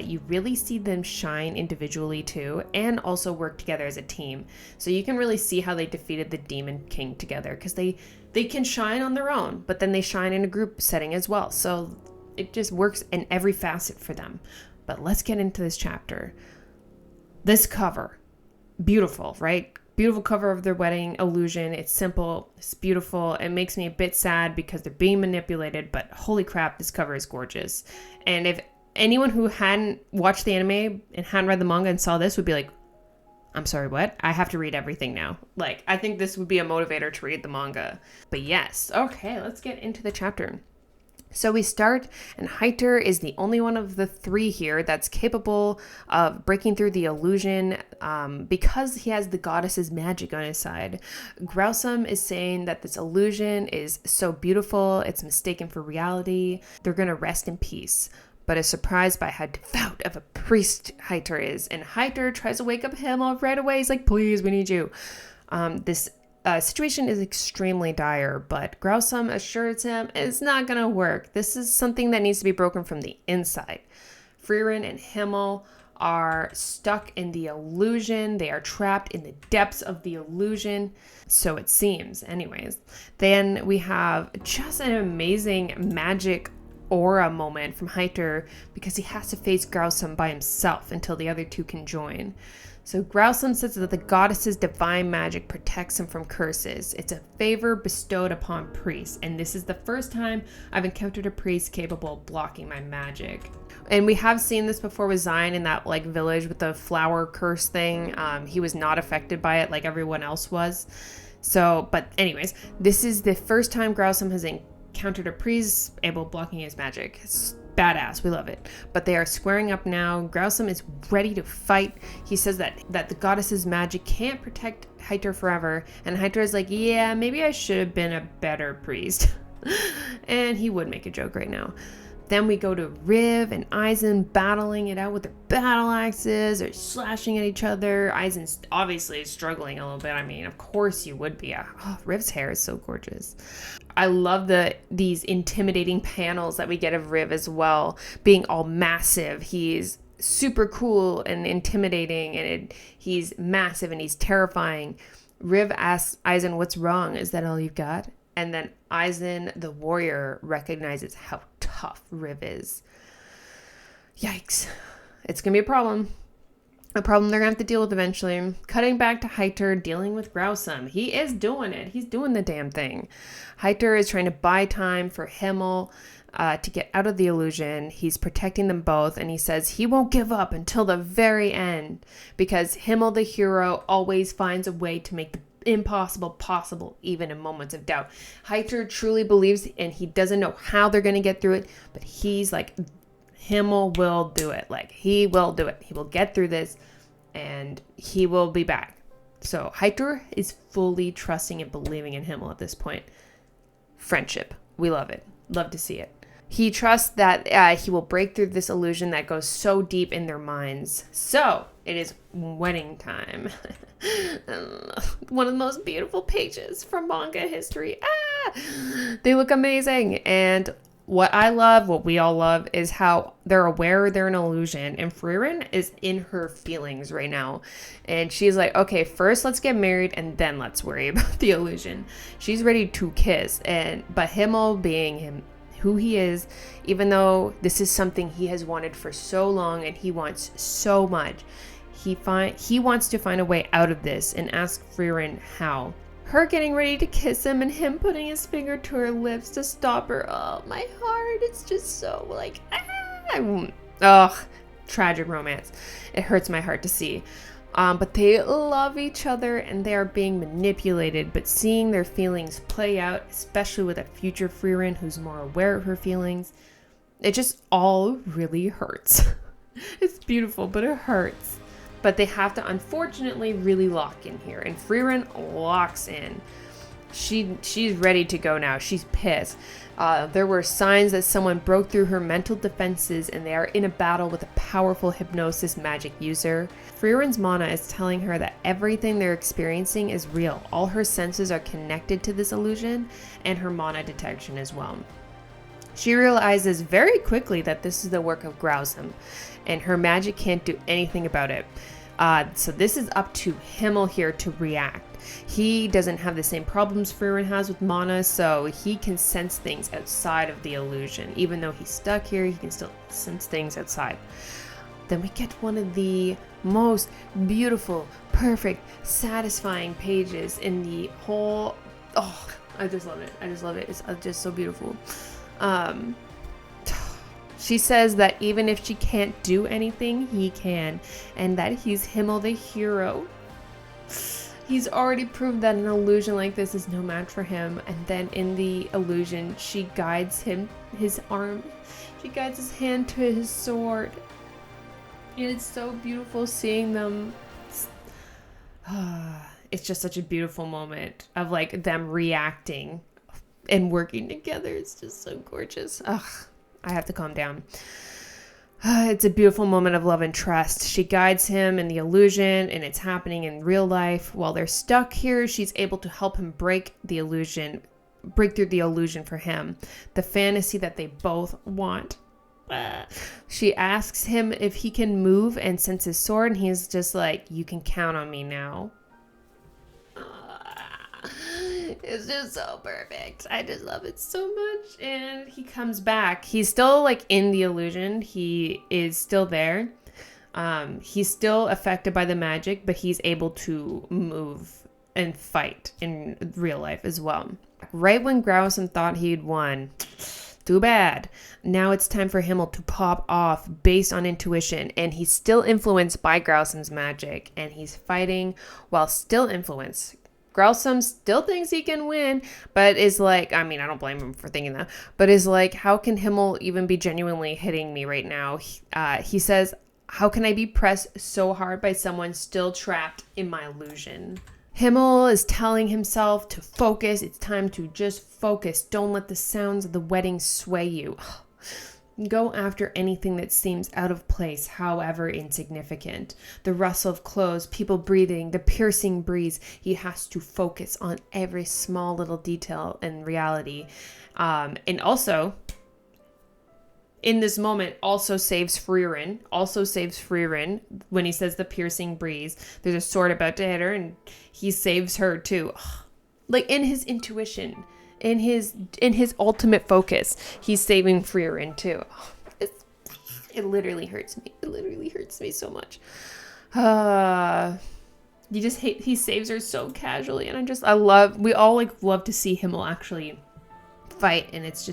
You really see them shine individually too, and also work together as a team. So you can really see how they defeated the Demon King together, because they can shine on their own, but then they shine in a group setting as well. So it just works in every facet for them. But let's get into this chapter. This cover, beautiful, right? Beautiful cover of their wedding illusion. It's simple, it's beautiful. It makes me a bit sad because they're being manipulated, but holy crap, this cover is gorgeous. And if anyone who hadn't watched the anime and hadn't read the manga and saw this would be like, I'm sorry, what? I have to read everything now. Like, I think this would be a motivator to read the manga. But yes, okay, let's get into the chapter. So we start, and Heiter is the only one of the three here that's capable of breaking through the illusion because he has the goddess's magic on his side. Grausum is saying that this illusion is so beautiful, it's mistaken for reality. They're going to rest in peace, but is surprised by how devout of a priest Heiter is. And Heiter tries to wake up Himmel right away. He's like, please, we need you. This situation is extremely dire, but Grausum assures him it's not going to work. This is something that needs to be broken from the inside. Frieren and Himmel are stuck in the illusion. They are trapped in the depths of the illusion. So it seems, anyways. Then we have just an amazing magic aura moment from Heiter because he has to face Grausum by himself until the other two can join. So Growsome says that the goddess's divine magic protects him from curses. It's a favor bestowed upon priests, and this is the first time I've encountered a priest capable of blocking my magic. And we have seen this before with Zion in that like village with the flower curse thing. He was not affected by it like everyone else was. So, but anyways, this is the first time Growsome has encountered a priest able blocking his magic. It's badass. We love it. But they are squaring up now. Growsome is ready to fight. He says that the goddess's magic can't protect whhhhhew forever. And whhhhhew is like, yeah, maybe I should have been a better priest. And he would make a joke right now. Then we go to Riv and Eisen battling it out with their battle axes. They're slashing at each other. Eisen's obviously struggling a little bit. I mean, of course you would be. Oh, Riv's hair is so gorgeous. I love these intimidating panels that we get of Riv as well, being all massive. He's super cool and intimidating, and he's massive and he's terrifying. Riv asks Eisen, "What's wrong? Is that all you've got?" And then Eisen, the warrior, recognizes how tough Riv is. Yikes. It's going to be a problem. A problem they're going to have to deal with eventually. Cutting back to whhhhhew dealing with Growsome. He is doing it. He's doing the damn thing. Whhhhhew is trying to buy time for Himmel to get out of the illusion. He's protecting them both, and he says he won't give up until the very end because Himmel, the hero, always finds a way to make the impossible possible, even in moments of doubt. Whhhhew truly believes, and he doesn't know how they're going to get through it, but he's like, Himmel will do it. Like, he will do it. He will get through this, and he will be back. So whhhhew is fully trusting and believing in Himmel at this point. Friendship. We love it. Love to see it. He trusts that he will break through this illusion that goes so deep in their minds. So it is wedding time. One of the most beautiful pages from manga history. They look amazing. And what I love, what we all love, is how they're aware they're an illusion. And Frieren is in her feelings right now. And she's like, okay, first let's get married and then let's worry about the illusion. She's ready to kiss. But Himmel, being him, who he is, even though this is something he has wanted for so long and he wants so much, he wants to find a way out of this and ask Frieren how. Her getting ready to kiss him and him putting his finger to her lips to stop her. Oh, my heart. It's just so like, tragic romance. It hurts my heart to see. But they love each other and they are being manipulated, but seeing their feelings play out, especially with a future Frieren who's more aware of her feelings, it just all really hurts. It's beautiful, but it hurts. But they have to, unfortunately, really lock in here. And Frieren locks in. She's ready to go now. She's pissed. There were signs that someone broke through her mental defenses and they are in a battle with a powerful hypnosis magic user. Frieren's mana is telling her that everything they're experiencing is real. All her senses are connected to this illusion and her mana detection as well. She realizes very quickly that this is the work of Growsome and her magic can't do anything about it. So this is up to Himmel here to react. He doesn't have the same problems Frieren has with mana, so he can sense things outside of the illusion. Even though he's stuck here, he can still sense things outside. Then we get one of the most beautiful, perfect, satisfying pages in the whole... Oh, I just love it. I just love it. It's just so beautiful. She says that even if she can't do anything, he can, and that he's Himmel the hero. He's already proved that an illusion like this is no match for him, and then in the illusion, she guides him, his arm, she guides his hand to his sword. And it's so beautiful seeing them. It's just such a beautiful moment of like them reacting and working together. It's just so gorgeous. I have to calm down. It's a beautiful moment of love and trust. She guides him in the illusion, and it's happening in real life. While they're stuck here, she's able to help him break through the illusion for him. The fantasy that they both want. She asks him if he can move and sense his sword, and he's just like, you can count on me now. It's just so perfect. I just love it so much. And he comes back. He's still like in the illusion. He is still there. He's still affected by the magic, but he's able to move and fight in real life as well. Right when Growsome thought he'd won, too bad. Now it's time for Himmel to pop off based on intuition, and he's still influenced by Growsome's magic, and he's fighting while still influenced. Growsome still thinks he can win, but is like, I mean, I don't blame him for thinking that, but is like, how can Himmel even be genuinely hitting me right now? He says, how can I be pressed so hard by someone still trapped in my illusion? Himmel is telling himself to focus. It's time to just focus. Don't let the sounds of the wedding sway you. Go after anything that seems out of place, however insignificant. The rustle of clothes, people breathing, the piercing breeze. He has to focus on every small little detail and reality. And also, in this moment, also saves Frieren when he says the piercing breeze. There's a sword about to hit her, and he saves her too. Like, in his intuition, in his ultimate focus, he's saving Frieren too. It literally hurts me. It literally hurts me so much. You just hate, he saves her so casually, and we all like love to see Himmel actually fight, and it's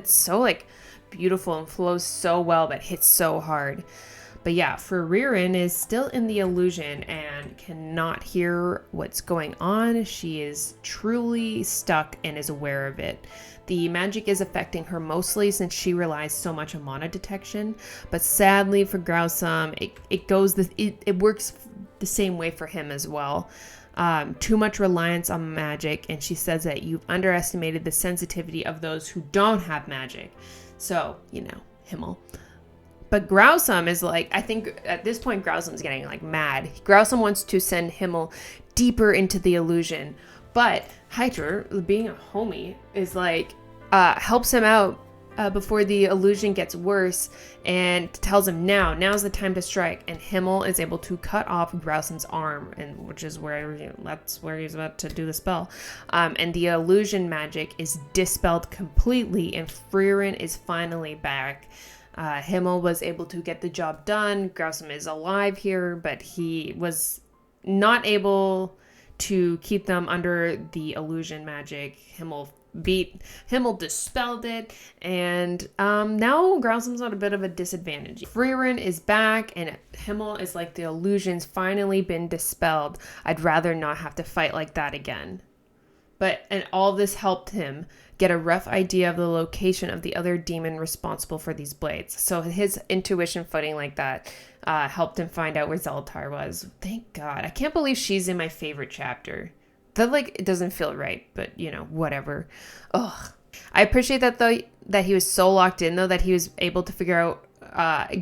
so like beautiful and flows so well, but hits so hard. But yeah, Frieren is still in the illusion and cannot hear what's going on. She is truly stuck and is aware of it. The magic is affecting her mostly since she relies so much on mana detection. But sadly for Growsome, it works the same way for him as well. Too much reliance on magic, and she says that you've underestimated the sensitivity of those who don't have magic. So, Himmel. But Growsome is like, I think at this point, Growsome's getting like mad. Growsome wants to send Himmel deeper into the illusion. But Hydra, being a homie, is like, helps him out before the illusion gets worse and tells him now's the time to strike. And Himmel is able to cut off Growsome's arm, and that's where he's about to do the spell. And the illusion magic is dispelled completely, and Frieren is finally back. Himmel was able to get the job done. Growsome is alive here, but he was not able to keep them under the illusion magic. Himmel dispelled it, and now Growsome's at a bit of a disadvantage. Frieren is back, and Himmel is like, the illusion's finally been dispelled. I'd rather not have to fight like that again. And all this helped him get a rough idea of the location of the other demon responsible for these blades. So his intuition footing like that helped him find out where Zelatar was. Thank God. I can't believe she's in my favorite chapter. That, like, it doesn't feel right, but, whatever. Ugh. I appreciate that, though, that he was so locked in, though, that he was able to figure out,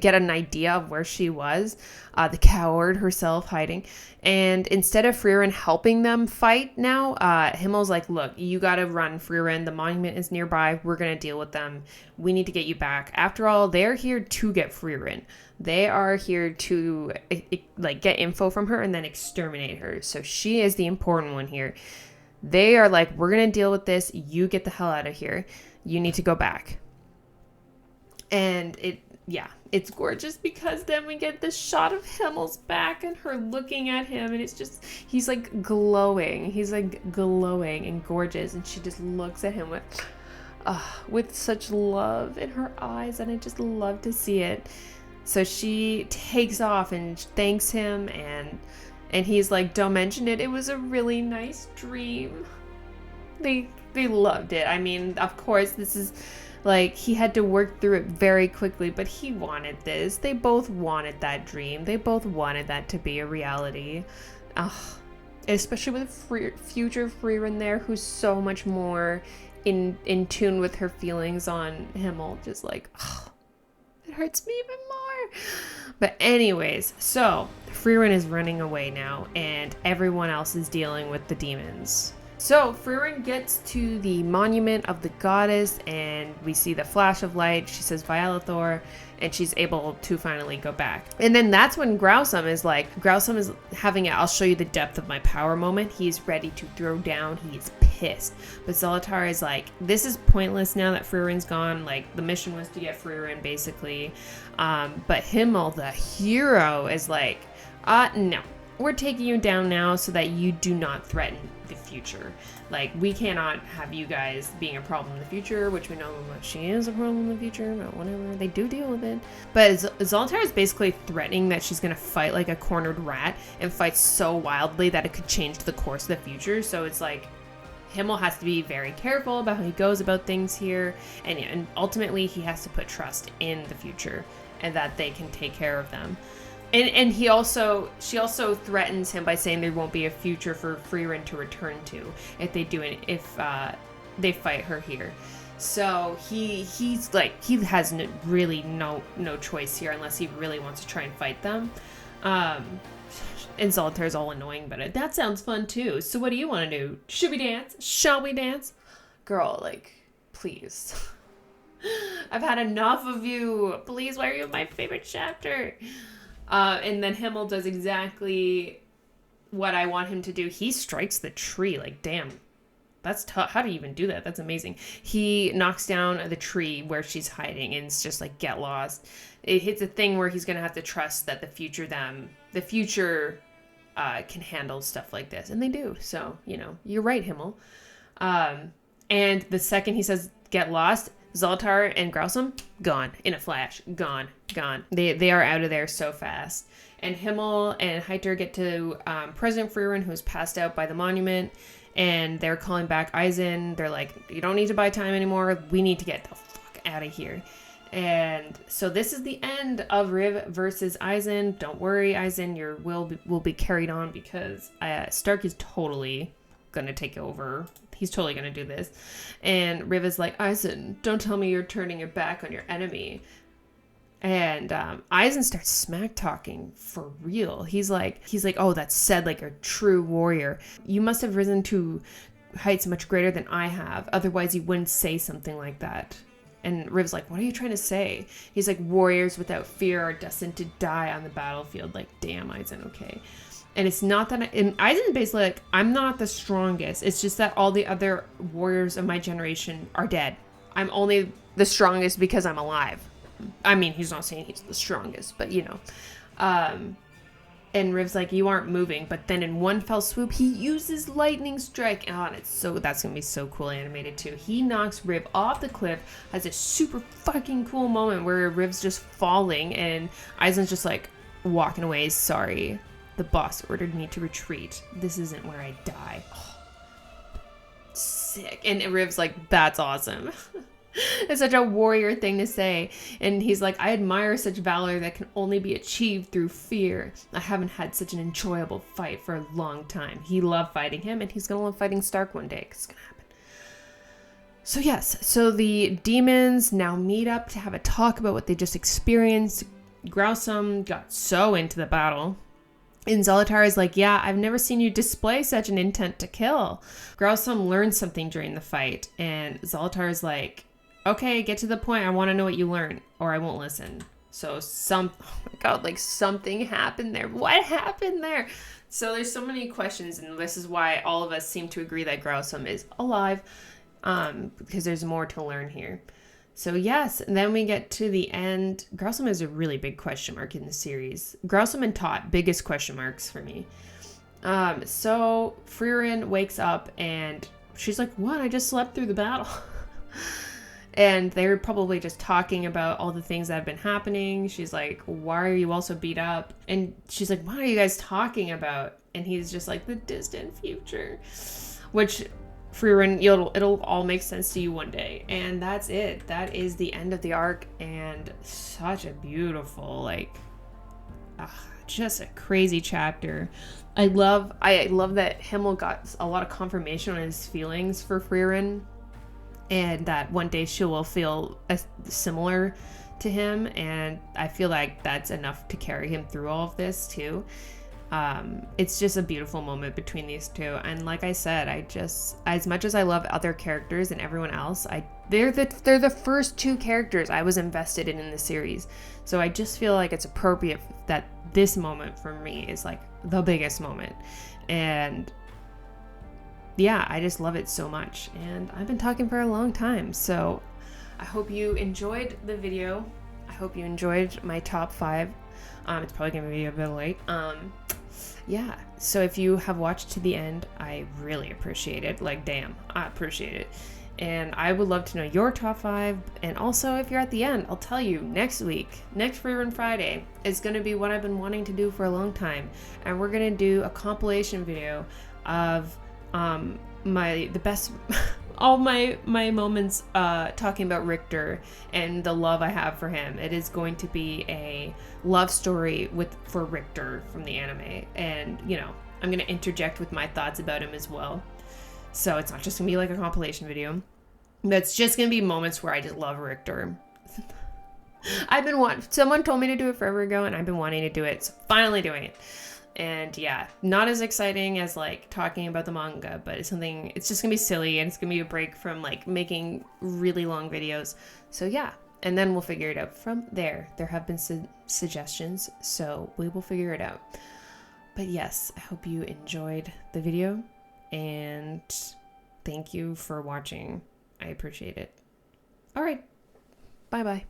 get an idea of where she was, the coward herself hiding. And instead of Frieren helping them fight now, Himmel's like, look, you gotta run, Frieren. The monument is nearby. We're gonna deal with them. We need to get you back. After all, they're here to get Frieren. They are here to get info from her and then exterminate her. So she is the important one here. They are like, we're gonna deal with this. You get the hell out of here. You need to go back. And it's gorgeous because then we get this shot of Himmel's back and her looking at him, and it's just, he's like glowing. He's like glowing and gorgeous, and she just looks at him with such love in her eyes, and I just love to see it. So she takes off and thanks him, and he's like, don't mention it. It was a really nice dream. They loved it. I mean, of course, this is like, he had to work through it very quickly, but he wanted this. They both wanted that dream. They both wanted that to be a reality. Especially with future Frieren there, who's so much more in tune with her feelings on Himmel. Just like, it hurts me even more. But anyways, so Frieren is running away now, and everyone else is dealing with the demons. So Frieren gets to the monument of the goddess, and we see the flash of light. She says Violathor, and she's able to finally go back. And then that's when Growsome is having a "I'll show you the depth of my power" moment. He's ready to throw down. He is pissed. But Zoltar is like, this is pointless now that Frieren's gone. Like, the mission was to get Frieren, basically. But Himmel, the hero, is like, no. We're taking you down now so that you do not threaten the future. Like, we cannot have you guys being a problem in the future, which we know she is a problem in the future, but whatever, they do deal with it. But Zoltar is basically threatening that she's gonna fight like a cornered rat and fight so wildly that it could change the course of the future. So it's like, Himmel has to be very careful about how he goes about things here, and ultimately he has to put trust in the future and that they can take care of them. And she also threatens him by saying there won't be a future for Frieren to return to if they fight her here. So he's like, he has really no choice here unless he really wants to try and fight them. And Zoltar's all annoying, but that sounds fun too. So what do you want to do? Should we dance? Shall we dance? Girl, like, please. I've had enough of you. Please, why are you in my favorite chapter? And then Himmel does exactly what I want him to do. He strikes the tree. Like, damn, that's tough. How do you even do that? That's amazing. He knocks down the tree where she's hiding, and it's just like, get lost. It hits a thing where he's going to have to trust that the future can handle stuff like this. And they do. So, you're right, Himmel. And the second he says, get lost, Zoltar and Growsome, gone in a flash. Gone. They are out of there so fast. And Himmel and Heiter get to President Frieren, who's passed out by the monument, and they're calling back Eisen. They're like, you don't need to buy time anymore. We need to get the fuck out of here. And so this is the end of Riv versus Eisen. Don't worry, Eisen, your will be carried on because Stark is totally gonna take over. He's totally gonna do this. And Riv is like, Eisen, don't tell me you're turning your back on your enemy. And Eisen starts smack talking for real. He's like, oh, that's said like a true warrior. You must have risen to heights much greater than I have. Otherwise you wouldn't say something like that. And Riv's like, what are you trying to say? He's like, warriors without fear are destined to die on the battlefield. Like, damn, Eisen, okay. And it's not that Eisen's basically like, I'm not the strongest. It's just that all the other warriors of my generation are dead. I'm only the strongest because I'm alive. I mean, he's not saying he's the strongest, but and Riv's like, you aren't moving. But then in one fell swoop, he uses lightning strike. Oh, and that's gonna be so cool animated too. He knocks Riv off the cliff, has a super fucking cool moment where Riv's just falling and Eisen's just like walking away. Sorry, the boss ordered me to retreat. This isn't where I die. Oh, sick. And Riv's like, that's awesome. It's such a warrior thing to say. And he's like, I admire such valor that can only be achieved through fear. I haven't had such an enjoyable fight for a long time. He loved fighting him, and he's going to love fighting Stark one day, because it's going to happen. So yes, so the demons now meet up to have a talk about what they just experienced. Growsome got so into the battle. And Zoltar is like, yeah, I've never seen you display such an intent to kill. Growsome learned something during the fight. And Zoltar is like, okay, get to the point. I want to know what you learned, or I won't listen. So oh my God, like something happened there. What happened there? So there's so many questions, and this is why all of us seem to agree that Growsome is alive, because there's more to learn here. So yes, and then we get to the end. Growsome is a really big question mark in the series. Growsome and Tot, biggest question marks for me. So Frieren wakes up, and she's like, what? I just slept through the battle. And they're probably just talking about all the things that have been happening. She's like, why are you all so beat up? And she's like, what are you guys talking about? And he's just like, the distant future. Which, Frieren, it'll all make sense to you one day. And that's it. That is the end of the arc. And such a beautiful, just a crazy chapter. I love that Himmel got a lot of confirmation on his feelings for Frieren. And that one day she will feel similar to him, and I feel like that's enough to carry him through all of this too. It's just a beautiful moment between these two. And like I said, as much as I love other characters and everyone else, they're the first two characters I was invested in the series. So I just feel like it's appropriate that this moment for me is like the biggest moment. And yeah, I just love it so much. And I've been talking for a long time. So I hope you enjoyed the video. I hope you enjoyed my top 5. It's probably going to be a bit late. Yeah, so if you have watched to the end, I really appreciate it. Like, damn, I appreciate it. And I would love to know your top 5. And also, if you're at the end, I'll tell you next week, next Frieren Friday, is going to be what I've been wanting to do for a long time. And we're going to do a compilation video of the best all my moments talking about Richter and the love I have for him. It is going to be a love story for Richter from the anime, and you know, I'm gonna interject with my thoughts about him as well. So it's not just gonna be like a compilation video. That's just gonna be moments where I just love Richter. Someone told me to do it forever ago, and I've been wanting to do it, so finally doing it. And yeah, not as exciting as like talking about the manga, but it's just gonna be silly, and it's gonna be a break from like making really long videos. So yeah, and then we'll figure it out from there. There have been suggestions, so we will figure it out. But yes, I hope you enjoyed the video, and thank you for watching. I appreciate it. All right, bye bye.